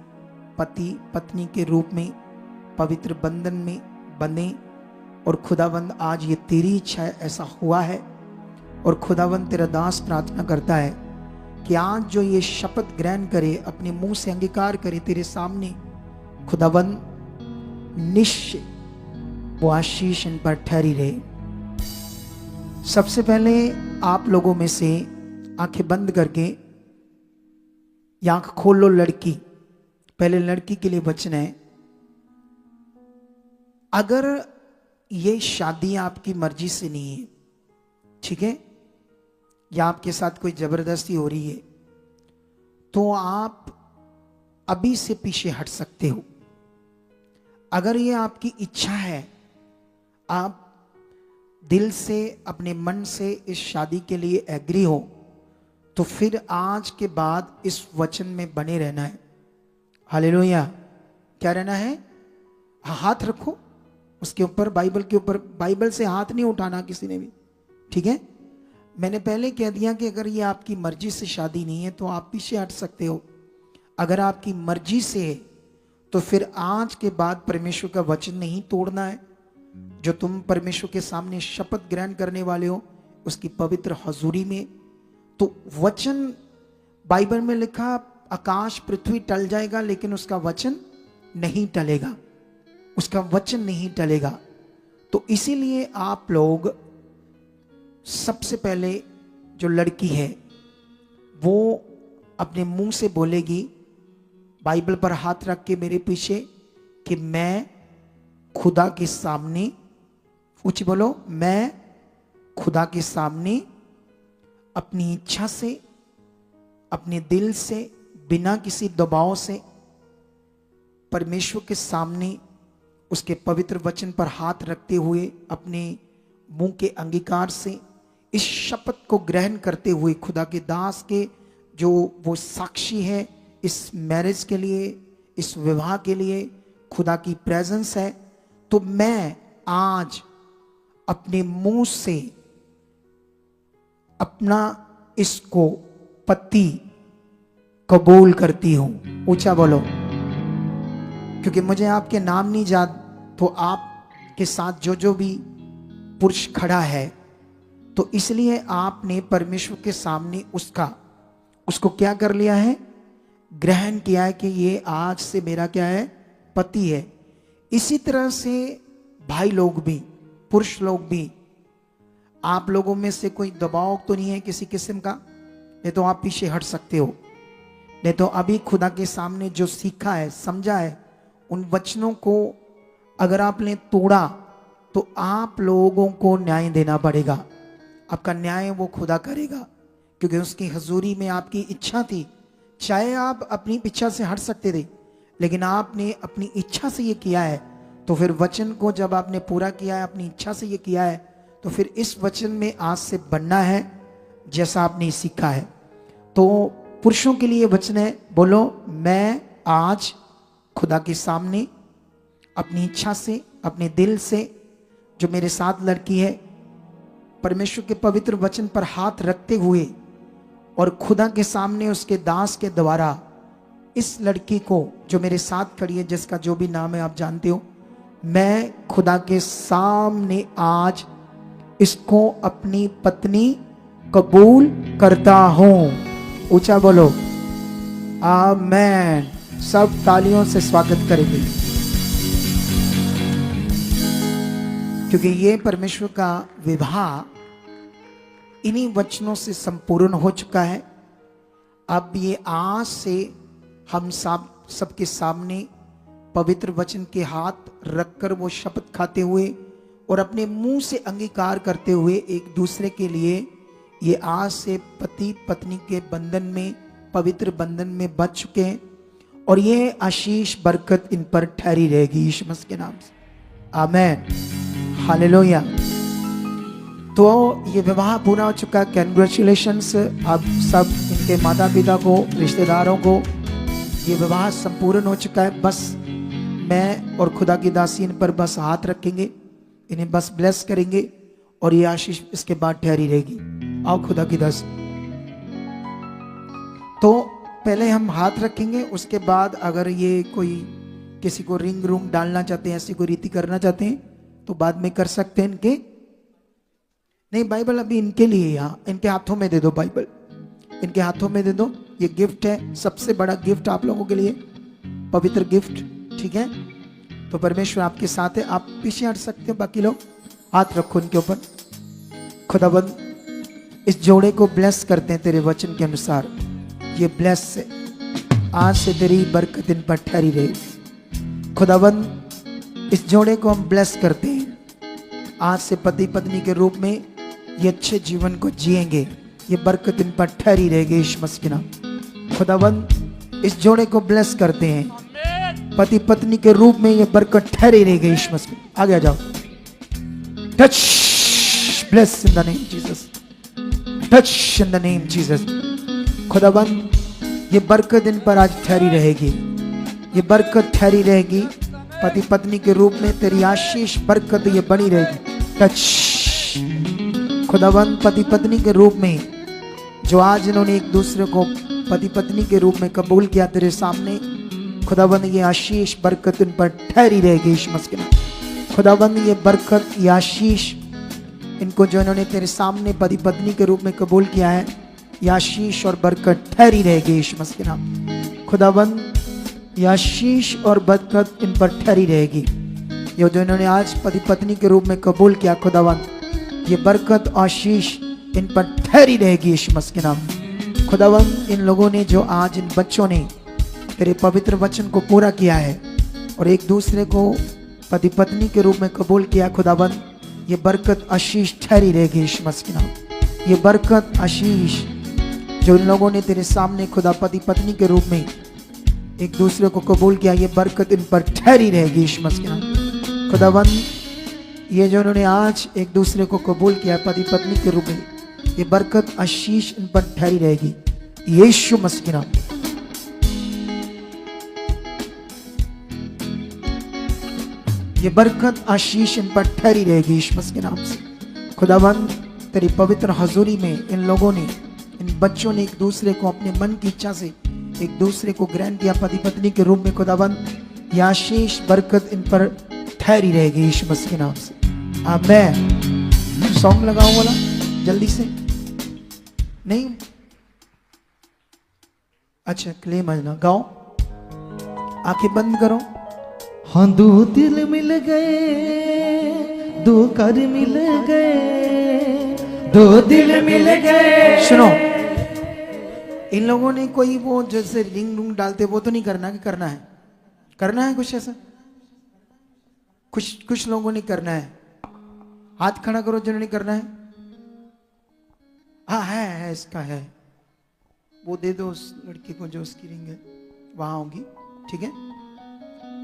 पति पत्नी के रूप में पवित्र बंधन में बने। और खुदावंद, आज ये तेरी इच्छा है, ऐसा हुआ है। और खुदावंद, तेरा दास प्रार्थना करता है कि आज जो ये शपथ ग्रहण करे, अपने मुंह से अंगीकार करे तेरे सामने, खुदावंद निश्चय वो आशीष इन पर ठहरी रहे। सबसे पहले आप लोगों में से आंखें बंद करके आंख खोल लो। लड़की, पहले लड़की के लिए वचन है। अगर ये शादी आपकी मर्जी से नहीं है, ठीक है, या आपके साथ कोई जबरदस्ती हो रही है, तो आप अभी से पीछे हट सकते हो। अगर ये आपकी इच्छा है, आप दिल से, अपने मन से इस शादी के लिए एग्री हो, तो फिर आज के बाद इस वचन में बने रहना है। हालेलुया। क्या रहना है? हाथ रखो उसके ऊपर, बाइबल के ऊपर। बाइबल से हाथ नहीं उठाना किसी ने भी, ठीक है। मैंने पहले कह दिया कि अगर ये आपकी मर्जी से शादी नहीं है तो आप पीछे हट सकते हो। अगर आपकी मर्जी से है तो फिर आज के बाद परमेश्वर का वचन नहीं तोड़ना है। जो तुम परमेश्वर के सामने शपथ ग्रहण करने वाले हो उसकी पवित्र हजूरी में, तो वचन बाइबल में लिखा, आकाश पृथ्वी टल जाएगा लेकिन उसका वचन नहीं टलेगा, उसका वचन नहीं टलेगा। तो इसीलिए आप लोग सबसे पहले, जो लड़की है वो अपने मुंह से बोलेगी, बाइबल पर हाथ रख के मेरे पीछे, कि मैं खुदा के सामने, ऊंची बोलो, मैं खुदा के सामने अपनी इच्छा से, अपने दिल से, बिना किसी दबाव से परमेश्वर के सामने उसके पवित्र वचन पर हाथ रखते हुए, अपने मुंह के अंगीकार से इस शपथ को ग्रहण करते हुए, खुदा के दास के जो वो साक्षी है इस मैरिज के लिए, इस विवाह के लिए, खुदा की प्रेजेंस है, तो मैं आज अपने मुंह से अपना इसको पति कबूल करती हूं। ऊंचा बोलो, क्योंकि मुझे आपके नाम नहीं याद, तो आपके साथ जो जो भी पुरुष खड़ा है, तो इसलिए आपने परमेश्वर के सामने उसको क्या कर लिया है? ग्रहण किया है कि ये आज से मेरा क्या है? पति है। इसी तरह से भाई लोग भी, पुरुष लोग भी, आप लोगों में से कोई दबाव तो नहीं है किसी किस्म का, नहीं तो आप पीछे हट सकते हो। नहीं तो अभी खुदा के सामने जो सीखा है, समझा है, उन वचनों को अगर आपने तोड़ा तो आप लोगों को न्याय देना पड़ेगा। आपका न्याय वो खुदा करेगा, क्योंकि उसकी हजूरी में आपकी इच्छा थी। चाहे आप अपनी इच्छा से हट सकते थे, लेकिन आपने अपनी इच्छा से ये किया है, तो फिर वचन को जब आपने पूरा किया है, अपनी इच्छा से ये किया है, तो फिर इस वचन में आज से बनना है जैसा आपने सीखा है। तो पुरुषों के लिए वचन है, बोलो, मैं आज खुदा के सामने अपनी इच्छा से, अपने दिल से, जो मेरे साथ लड़की है, परमेश्वर के पवित्र वचन पर हाथ रखते हुए और खुदा के सामने उसके दास के द्वारा इस लड़की को जो मेरे साथ खड़ी है, जिसका जो भी नाम है आप जानते हो, मैं खुदा के सामने आज इसको अपनी पत्नी कबूल करता हूं। ऊंचा बोलो आमेन। सब तालियों से स्वागत करेंगे, क्योंकि ये परमेश्वर का विवाह इन्हीं वचनों से संपूर्ण हो चुका है। अब ये आज से हम सबके सामने पवित्र वचन के हाथ रखकर वो शपथ खाते हुए और अपने मुंह से अंगीकार करते हुए एक दूसरे के लिए ये आज से पति पत्नी के बंधन में, पवित्र बंधन में बच चुके हैं। और ये आशीष बरकत इन पर ठहरी रहेगी यीशु मसीह के नाम से। आमेन, हालेलुया। तो ये विवाह पूरा हो चुका। कैंग्रेचुलेशंस आप सब, इनके माता पिता को, रिश्तेदारों को। ये विवाह संपूर्ण हो चुका है। बस मैं और खुदा की दासी इन पर बस हाथ रखेंगे, इन्हें बस ब्लेस करेंगे और ये आशीष इसके बाद ठहरी रहेगी। आओ खुदा की दासी। तो पहले हम हाथ रखेंगे, उसके बाद अगर ये कोई किसी को रिंग रूंग डालना चाहते हैं, ऐसी कोई रीति करना चाहते हैं तो बाद में कर सकते हैं। इनके नहीं, बाइबल अभी इनके लिए, यहाँ इनके हाथों में दे दो, बाइबल इनके हाथों में दे दो। ये गिफ्ट है, सबसे बड़ा गिफ्ट आप लोगों के लिए, पवित्र गिफ्ट। ठीक है, तो परमेश्वर आपके साथ है। आप पीछे हट सकते हो, बाकी लोग हाथ रखो इनके ऊपर। खुदाबंद इस जोड़े को ब्लेस करते हैं तेरे वचन के अनुसार। ये ब्लेस से आज से तेरी बरकत इन पर ठहरी रहे। खुदाबंद इस जोड़े को हम ब्लेस करते हैं। आज से पति पत्नी के रूप में ये अच्छे जीवन को जिएंगे। ये बरकत इन पर ठहरी रहेगी यीशु मसीह के नाम। खुदाबंद इस जोड़े को ब्लेस करते हैं। पति पत्नी के रूप में ये बरकत ठहरी रहेगी यीशु मसीह। आगे आ जाओ। Touch, bless in the name Jesus, touch in the name Jesus. खुदाबंद ये बरकत इन पर आज ठहरी रहेगी। ये बरकत ठहरी रहेगी। पति पत्नी के रूप में तेरी आशीष बरकत ये बनी रहेगी। टच खुदाबंद, पति पत्नी के रूप में जो आज इन्होंने एक दूसरे को पति पत्नी के रूप में कबूल किया तेरे सामने, खुदाबंद ये आशीष बरकत इन पर ठहरी रहेगी यीशु मसीह के नाम। खुदाबंद ये बरकत, ये आशीष इनको जो इन्होंने तेरे सामने पति पत्नी के रूप में कबूल किया है, ये आशीष और बरकत ठहरी रहेगी यीशु मसीह के नाम। खुदाबंद ये आशीष और बरकत इन पर ठहरी रहेगी। ये जो इन्होंने आज पति पत्नी के रूप में कबूल किया, खुदाबंद ये बरकत आशीष इन पर ठहरी रहेगी यीशु मसीह के नाम। खुदाबंद इन लोगों ने जो आज, इन बच्चों ने तेरे पवित्र वचन को पूरा किया है और एक दूसरे को पति पत्नी के रूप में कबूल किया, खुदाबंद ये बरकत आशीष ठहरी रहेगी यीशु मसीह के नाम। ये बरकत आशीष जो इन लोगों ने तेरे सामने खुदा पति पत्नी के रूप में एक दूसरे को कबूल किया, ये बरकत इन पर ठहरी रहेगी यीशु मसीह के नाम। खुदाबंद ये जो उन्होंने आज एक दूसरे को कबूल किया पति पत्नी के रूप में, ये बरकत आशीष इन पर ठहरी रहेगी यीशु मसीह के नाम। ये बरकत आशीष इन पर ठहरी रहेगी यीशु मसीह के नाम से। खुदाबंद तेरी पवित्र हजूरी में इन लोगों ने, इन बच्चों ने एक दूसरे को अपने मन की इच्छा से एक दूसरे को ग्रहण किया पति पत्नी के रूप में। खुदाबंद ये आशीष बरकत इन पर ठहरी रहेगी यीशु मसीह के नाम से। आमेन। सॉन्ग लगाओ वाला जल्दी से। नहीं, अच्छा क्ले मजना गाओ, आंखें बंद करो। हाँ, दो दिल मिल गए, दो कर मिल गए, दो दिल मिल गए। सुनो, इन लोगों ने कोई वो जैसे रिंग रूंग डालते वो तो नहीं करना कि करना है, करना है कुछ ऐसा, कुछ लोगों ने करना है। हाथ खड़ा करो जिन्होंने करना है। हाँ है इसका है, वो दे दो उस लड़की को जो उसकी रिंग है वहां होगी। ठीक है,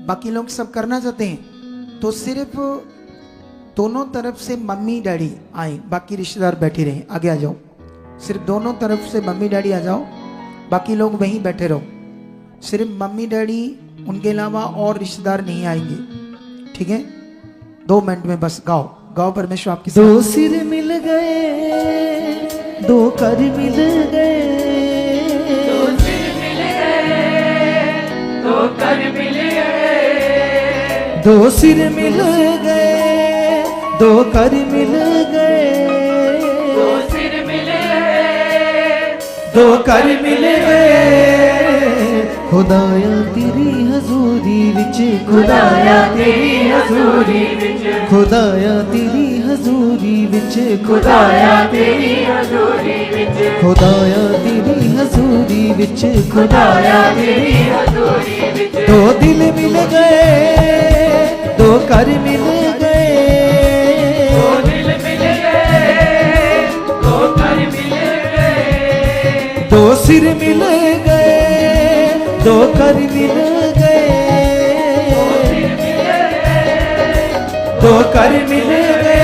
बाकी लोग सब करना चाहते हैं तो सिर्फ दोनों तरफ से मम्मी डैडी आए, बाकी रिश्तेदार बैठे रहे। आगे आ जाओ, सिर्फ दोनों तरफ से मम्मी डैडी आ जाओ, बाकी लोग वहीं बैठे रहो। सिर्फ मम्मी डैडी, उनके अलावा और रिश्तेदार नहीं आएंगे। ठीक है, 2 मिनट में बस गाओ गाओ। परमेश्वर आपकी दो सिर मिल गए, दो कर मिल गए, दो सिर मिल गए, दो सिर मिल गए, दो कर मिल गए, दो कर मिल गए। खुदाया तेरी हजूरी विच, खुदाया तेरी हजूरी विच, खुदाया तेरी हजूरी विच, खुदाया तेरी हजूरी विच, खुदाया तेरी हजूरी विच, खुदाया तेरी हजूरी विच। दो दिल मिल गए, दो कर मिल गए, दो दिल मिल गए, दो कर मिल गए, दो सिर मिल गए, दो कर मिल गए, दो कर मिल गए।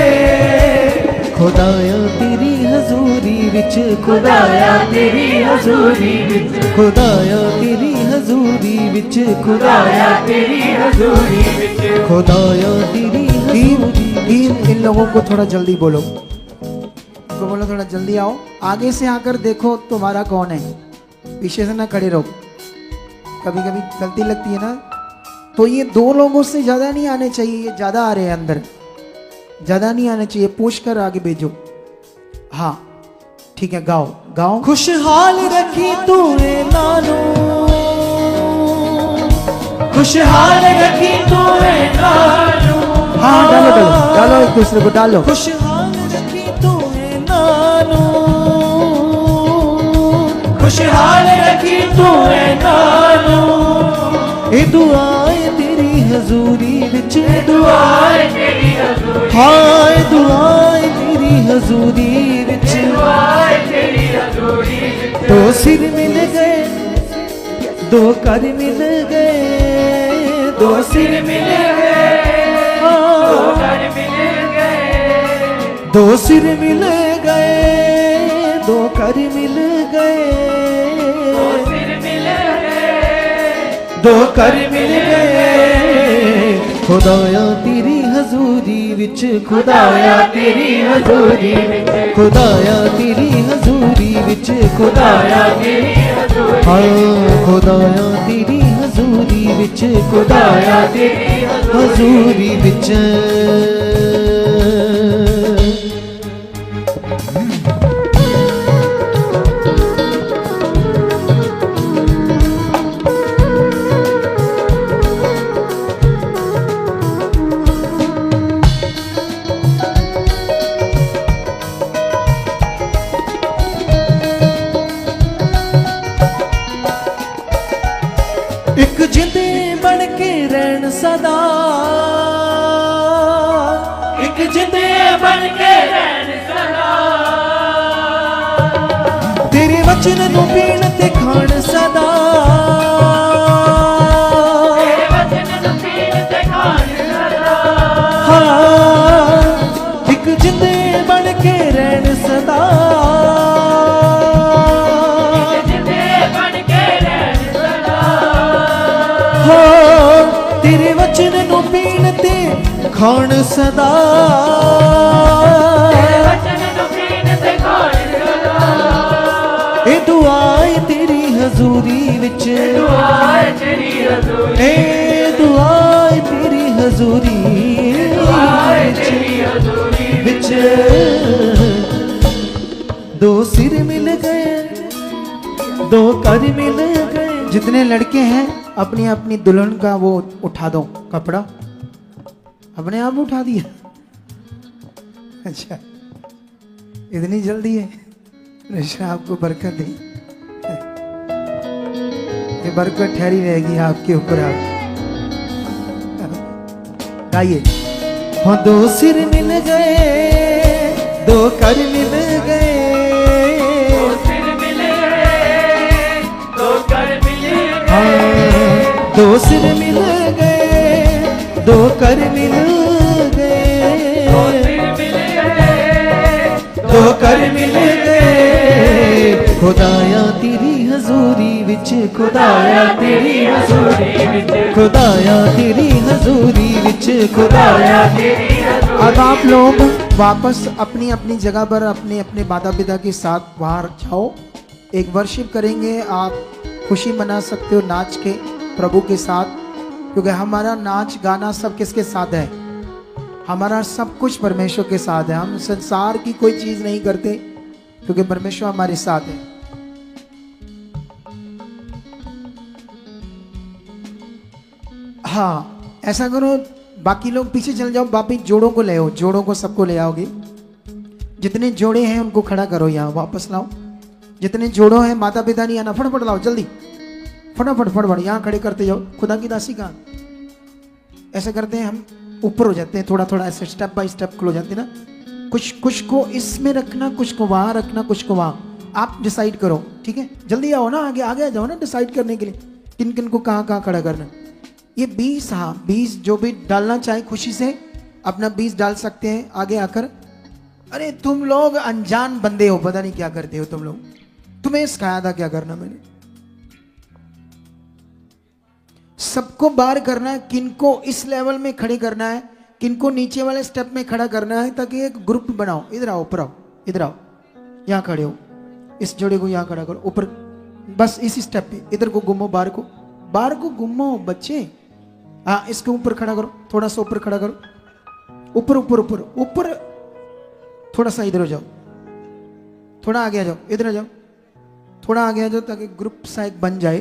खुदाया तेरी हजूरी विच, खुदाया तेरी हजूरी विच, खुदाया तेरी हजूरी विच, खुदाया तेरी हजूरी विच, खुदाया तेरी हजूरी। तीन इन लोगों को थोड़ा जल्दी बोलो, को बोलो थोड़ा जल्दी आओ। आगे से आकर देखो तुम्हारा कौन है, पीछे से ना खड़े रहो। कभी कभी गलती लगती है ना, तो ये दो लोगों से ज्यादा नहीं आने चाहिए, ये ज्यादा आ रहे हैं अंदर, ज्यादा नहीं आने चाहिए, पूछ कर आगे भेजो। हाँ ठीक है, गाओ गाओ। खुशहाल रखी तूने नानू, खुशहाल रखी तूने नानू। हाँ डालो डालो डालो, एक दूसरे को डालो। खुशहाल रखी तूने नानू, खुशहाल रखी तूने नानू। ए दुआए तेरी हजूरी विच, दुआए तेरी हजूरी, हाय दुआए तेरी हजूरी विच, दुआए तेरी हजूरी विच। दो सिर मिल गए, दो कर मिल गए, दो सिर मिल गए, दो कर मिल गए, दो सिर मिल गए, दो कर मिल गए, दो सिर मिल गए, दो कर मिल गए। खुदाया तेरी हजूरी विच, खुदाया तेरी हजूरी विच, खुदाया तेरी हजूरी विच, खुदाया तेरी हजूरी, हाँ खुदाया तेरी हजूरी विच, खुदाया तेरी हजूरी विच। एक जिंदे बन के रहन सदा, एक जिंदे बन के रहन सदा, तेरे वचन नू पीण ते खाण सदा, तेरे वचन नू पीण ते खाण सदा। हाँ एक जिंदे बन के रहन सदा, तेरे वचन नू पीण ते खाण सदा, तेरे वचन नू पीण ते खाण सदा। ए दुआए तेरी हजूरी विच, दुआए तेरी हजूरी, ए दुआए तेरी हजूरी, दुआए तेरी हजूरी विच। दो सिर मिल गए, दो कर मिल गए। जितने लड़के हैं अपनी अपनी दुल्हन का वो उठा दो कपड़ा, अपने आप उठा दिया। अच्छा इतनी जल्दी है, कृष्ण आपको बरकत दे, ये बरकत ठहरी रहेगी आपके ऊपर। आप गाइए। हाँ दो सिर मिल गए, दो कर मिल गए, दो सिर मिल गए, दो कर मिल गए, दो सिर मिल गए, दो कर मिल गए, दो सिर मिल गए, दो कर मिल गए। खुदाया तेरी हजूरी विच, खुदाया तेरी हजूरी विच, खुदाया तेरी हजूरी विच, खुदाया तेरी हजूरी। अब आप लोग वापस अपनी अपनी जगह पर अपने अपने माता पिता के साथ बाहर जाओ, एक वर्शिप करेंगे। आप खुशी मना सकते हो नाच के प्रभु के साथ। क्योंकि हमारा नाच गाना सब किसके साथ है? हमारा सब कुछ परमेश्वर के साथ है। हम संसार की कोई चीज नहीं करते क्योंकि परमेश्वर हमारे साथ है। हाँ, ऐसा करो, बाकी लोग पीछे चल जाओ, वापिस जोड़ों को ले आओ, जोड़ों को सबको ले आओगे। जितने जोड़े हैं उनको खड़ा करो, यहाँ वापस लाओ। जितने जोड़ों हैं, माता पिता नहीं आना, फटाफट लाओ जल्दी, फटाफट फटाफट यहाँ खड़े करते जाओ। खुदा की दासी का ऐसा करते हैं, हम ऊपर हो जाते हैं, थोड़ा थोड़ा ऐसे स्टेप बाय स्टेप खड़े हो जाते हैं ना। कुछ को इसमें रखना, कुछ को वहां रखना, कुछ को वहां। आप डिसाइड करो, ठीक है? जल्दी आओ ना, आगे आगे आ जाओ ना डिसाइड करने के लिए किन किन को कहाँ कहाँ खड़ा करना। ये 20, हाँ 20 जो भी डालना चाहे खुशी से अपना 20 डाल सकते हैं आगे आकर। अरे तुम लोग अनजान बंदे हो, पता नहीं क्या करते हो तुम लोग। तुम्हें सिखाया था क्या करना मैंने। सबको बाहर करना है, किनको इस लेवल में खड़े करना है, किनको नीचे वाले स्टेप में खड़ा करना है, ताकि एक ग्रुप बनाओ। इधर आओ, ऊपर आओ, इधर आओ, यहाँ खड़े हो। इस जोड़े को यहाँ खड़ा करो ऊपर, बस इसी स्टेप पे। इधर को घूमो, बाहर को घूमो बच्चे। हाँ, इसको ऊपर खड़ा करो, थोड़ा सा ऊपर खड़ा करो, ऊपर ऊपर ऊपर ऊपर, थोड़ा सा इधर हो जाओ, थोड़ा आगे आ जाओ, इधर आ जाओ, थोड़ा आगे आ जाओ, ताकि ग्रुप सा एक बन जाए,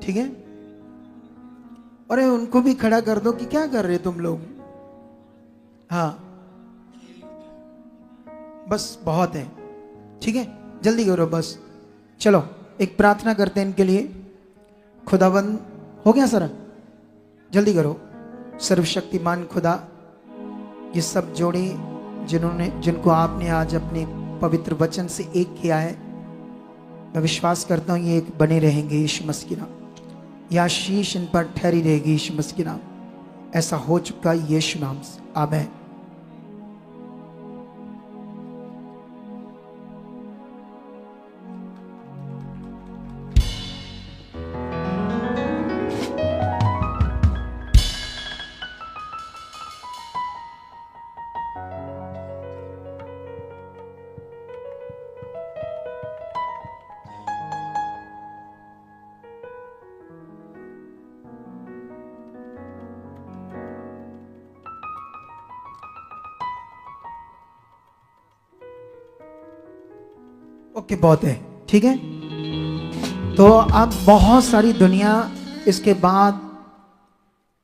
ठीक है? अरे उनको भी खड़ा कर दो कि क्या कर रहे तुम लोग। हाँ बस बहुत है, ठीक है? जल्दी करो बस। चलो एक प्रार्थना करते हैं इनके लिए। खुदावंद, हो गया सर? जल्दी करो। सर्वशक्तिमान खुदा, ये सब जोड़े जिनको आपने आज अपने पवित्र वचन से एक किया है, मैं विश्वास करता हूँ ये एक बने रहेंगे यीशु मसीह के नाम। यह आशीष इन पर ठहरी रहेगी यीशु मसीह के नाम। ऐसा हो चुका यीशु नाम से, आमीन। ओके, बहुत है, ठीक है? तो अब बहुत सारी दुनिया इसके बाद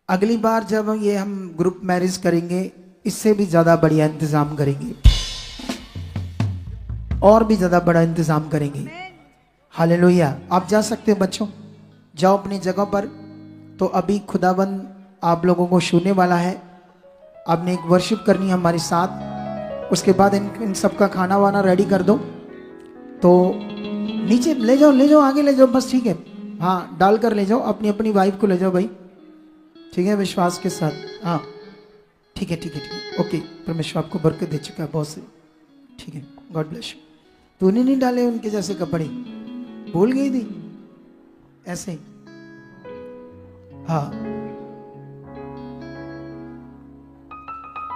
अगली बार जब ये हम ग्रुप मैरिज करेंगे, इससे भी ज़्यादा बढ़िया इंतज़ाम करेंगे, और भी ज़्यादा बड़ा इंतज़ाम करेंगे। हालेलुया। आप जा सकते हो बच्चों, जाओ अपनी जगह पर। तो अभी खुदाबंद आप लोगों को छूने वाला है। आपने एक वर्शिप करनी है हमारे साथ, उसके बाद इन सबका खाना वाना रेडी कर दो। तो नीचे ले जाओ, आगे ले जाओ बस, ठीक है? हाँ, डाल कर ले जाओ, अपनी अपनी वाइफ को ले जाओ भाई, ठीक है? विश्वास के साथ। हाँ ठीक है, ठीक है, ठीक है, ओके। परमेश्वर आपको बरकत दे चुका है बहुत से, ठीक है? God bless you. तूने नहीं डाले उनके जैसे कपड़े, भूल गई थी ऐसे ही? हाँ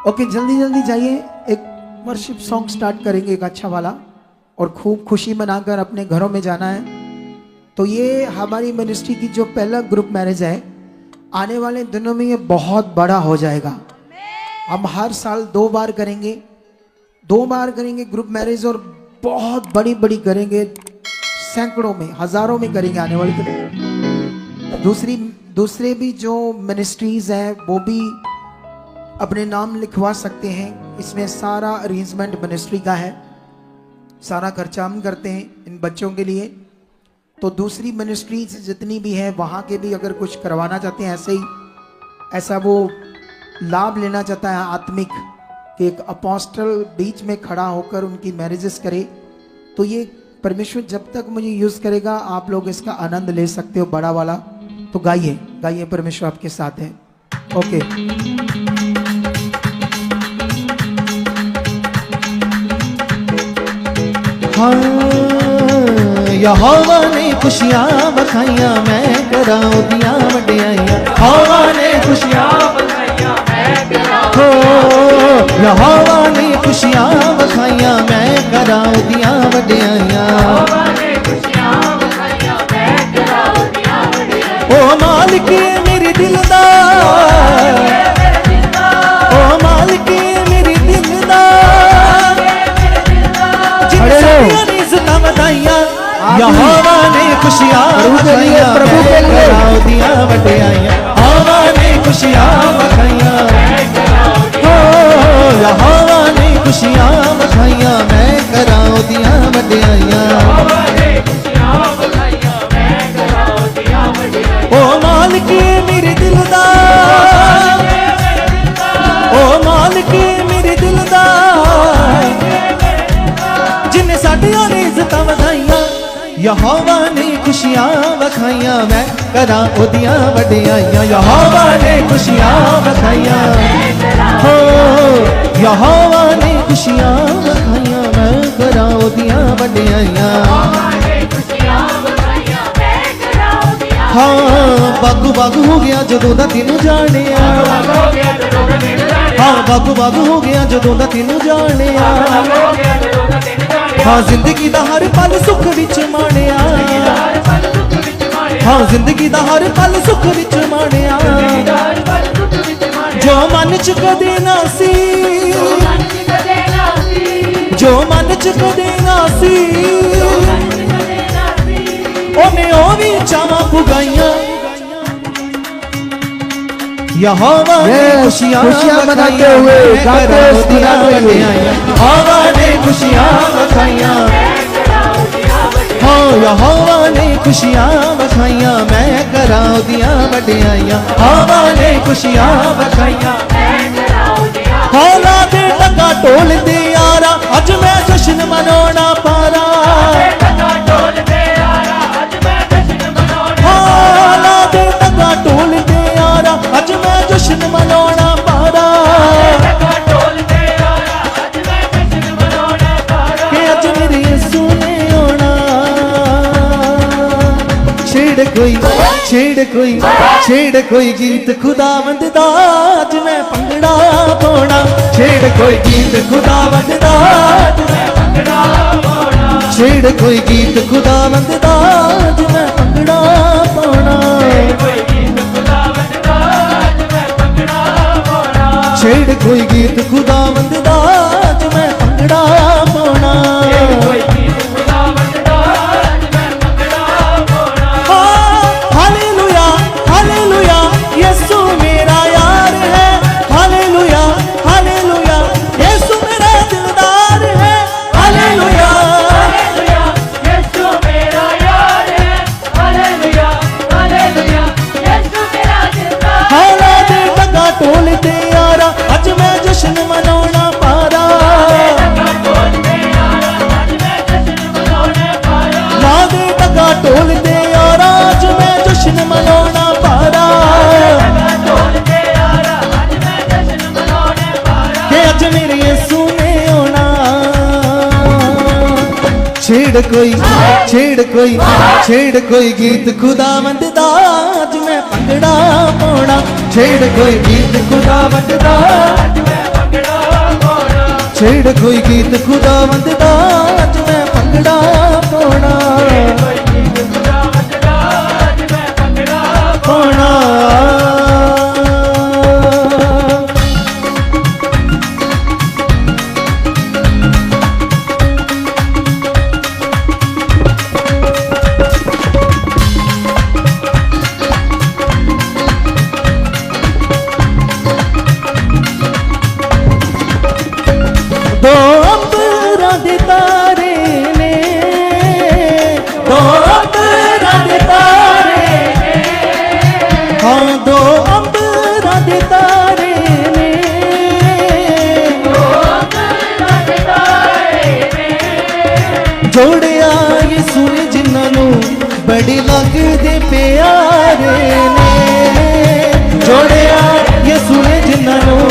ओके, जल्दी जल्दी जाइए। एक वर्शिप सॉन्ग स्टार्ट करेंगे, एक अच्छा वाला, और खूब खुशी मनाकर अपने घरों में जाना है। तो ये हमारी मिनिस्ट्री की जो पहला ग्रुप मैरिज है, आने वाले दिनों में ये बहुत बड़ा हो जाएगा। हम हर साल 2 बार करेंगे, 2 बार करेंगे ग्रुप मैरिज, और बहुत बड़ी बड़ी करेंगे, सैकड़ों में, हजारों में करेंगे आने वाले दिनों। दूसरे भी जो मिनिस्ट्रीज हैं वो भी अपने नाम लिखवा सकते हैं। इसमें सारा अरेंजमेंट मिनिस्ट्री का है, सारा खर्चा हम करते हैं इन बच्चों के लिए। तो दूसरी मिनिस्ट्रीज जितनी भी है, वहाँ के भी अगर कुछ करवाना चाहते हैं, ऐसे ही ऐसा वो लाभ लेना चाहता है आत्मिक, कि एक अपोस्टल बीच में खड़ा होकर उनकी मैरिजेस करे, तो ये परमेश्वर जब तक मुझे यूज़ करेगा, आप लोग इसका आनंद ले सकते हो, बड़ा वाला। तो गाइए गाइए, परमेश्वर आपके साथ है। ओके, हाँ, यहोवा ने खुशियाँ बखाइयाँ, मैं कराऊं दियां वड्याइयां। यहोवा ने खुशियाँ बखाइयां, मैं कराऊं। हो, यहोवा ने खुशियाँ बखाइयां, मैं कराऊं दियां वड्याइयां। यहोवा ने खुशियाँ बखाइयां, मैं कराऊं दियां वड्याइयां। ओ मालिक मेरी यहोवा ने खुशियां बखाइयां, प्रभु के लिए। कराओ दिया वडियाइयां, यहोवा ने खुशियां बखाइयां, हो यहोवा ने खुशियां बखाइयां, मैं कराओ दिया वडियाइयां। ओ मालिक मेरे दिल दा, ओ मालिक मेरे दिल दा, जिन्हें साडियां ने इज्जतां वधाइयां, यहोवा ने खुशियां वखाइयां, मैं करा ओदियां वडियाइयां, यहोवा ने खुशियां वखाइयां, हो यहोवा ने खुशियां वखाइयां, मैं करा ओदियां वडियाइयां। हाँ बागू बागू हो गया जदों दा तेनू जानिया, हाँ बागू बागू हो गया जदों दा तेनू जानिया, हाँ जिंदगी दा हर पल सुख विच माणिया, हाँ जिंदगी दा हर पल सुख विच माणिया, जो मन च कदे ना सी, जो मन च कदे ना सी, ओने ओ भी चावां पुगाइयां, यहोवा ने खुशियां मनाते हुए गाते हुए यहोवा ने खुशियां बखाइयां, हाँ यहोवा ने खुशियां बखाइयां, मैं कराओ दिया वडियाइयां, यहोवा ने खुशियां बखाइयां, हौला दे टका टोल दे यारा, अज मैं जश्न मनाना पारा, हौला दे टका टोल दे यारा, अज मैं जश्न मनाना पारा, के अज मेरे यीशु ने आना, छेड़ कोई छेड़ कोई छेड़ कोई गीत खुदावंद दा, अज मैं भंगड़ा पाउणा, छेड़ कोई गीत खुदावंद दा, छेड़ कोई गीत खुदावंद दा, अज मैं भंगड़ा पाउणा, छेड़ कोई गीत खुदावंद दा, अज मैं भंगड़ा पाउणा, हालेलुया हालेलुया यीशु मेरा यार है, हालेलुया हालेलुया यीशु मेरा दिलदार है, हालेलुया हाला दे टका टोल दे यारा, अज मैं जश्न मनाना पारा, ला दे टका टोल दे यारा, अज मैं जश्न मनाना पारा, के अज मेरे यीशु ने आना, छेड़ कोई छेड़ कोई गीत खुदावंद दा, अज मैं भंगड़ा पाउणा, छेड़ कोई गीत खुदावंद दा, छेड़ कोई गीत खुदावंद दा, अज मैं भंगड़ा पाउणा, पाउणा। दो अंबरां दे तारे ने, दो अंबरां दे तारे ने, हाँ दो अंबरां दे तारे ने, जोड़िया यीशु ने जिन्हां नूं बड़ी लगदे प्यारे ने, जोड़िया यीशु ने जिन्हां नूं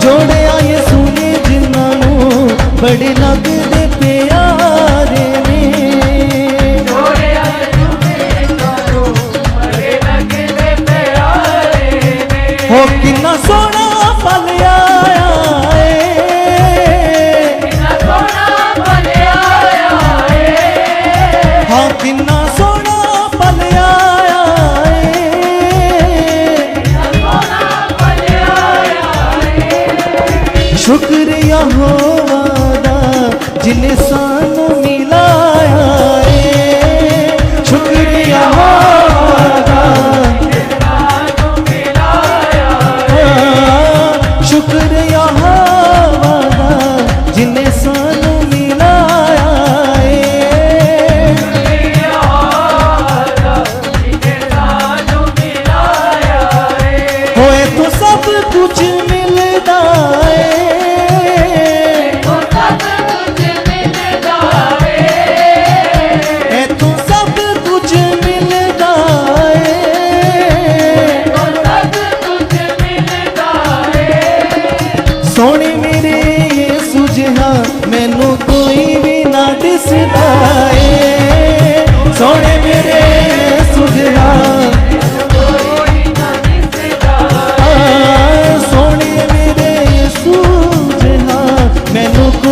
जोड़िया यीशु ने जिन्हां नूं बड़े लगदे प्यारे ने, हो किन्ना सोहना पल आया हाँ किन्ना सोहना पल आया शुक्रिया होवा दा,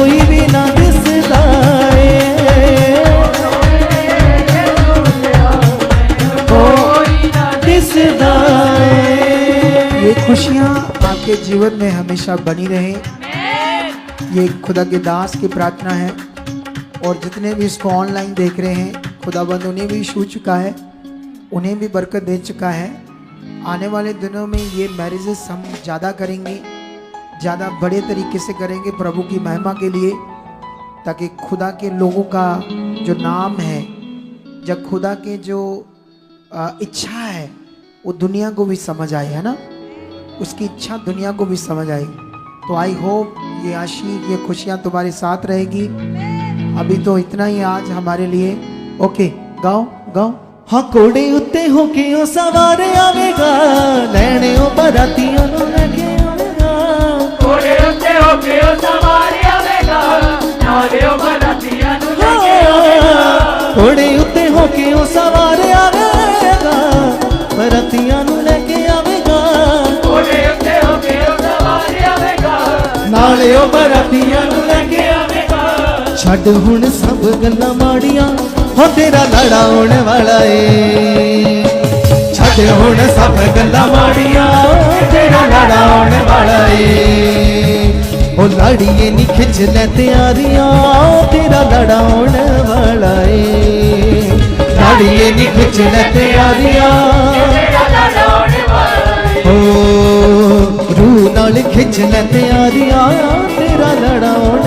कोई भी ना दिसदा ए दिसदा ए। ये खुशियाँ आपके जीवन में हमेशा बनी रहे, ये खुदा के दास की प्रार्थना है। और जितने भी इसको ऑनलाइन देख रहे हैं, खुदाबंद उन्हें भी छू चुका है, उन्हें भी बरकत दे चुका है। आने वाले दिनों में ये मैरिजेस हम ज़्यादा करेंगे, ज़्यादा बड़े तरीके से करेंगे प्रभु की महिमा के लिए, ताकि खुदा के लोगों का जो नाम है, जब खुदा के जो इच्छा है वो दुनिया को भी समझ आए, है ना, उसकी इच्छा दुनिया को भी समझ आई। तो आई होप ये आशीष, ये खुशियाँ तुम्हारे साथ रहेगी। अभी तो इतना ही आज हमारे लिए। ओके, गाओ गाओ। हाँ घोड़े उत्ते होके ओ सवार आवेगा, लैणे ओ बरातियां नू लेके आवेगा। घोड़े उत्ते होके ओ सवार आवेगा, नाले ओ बरातियां नू लेके आवेगा। घोड़े उत्ते होके ओ सवार आवेगा, बरातियां नू लेके आवेगा। घोड़े उत्ते होके ओ सवार आवेगा, नाले ओ बरातियां नू लेके आवेगा। छੱਡ हुण सब गल्लां माड़ियां, हो तेरा लाड़ा आउण वाला ए। छੱਡ हुण सब गल्लां माड़ियां, तेरा लाड़ा आउण वाला ए। ओ लाड़िए नी खिच ले तैयारियां, तेरा लाड़ा आउण वाला ए। लाड़िए नी खिच ले तैयारियां, तेरा लाड़ा आउण वाला है। ओ रूह नाल खिच ले तैयारियां, तेरा लाड़ा आउण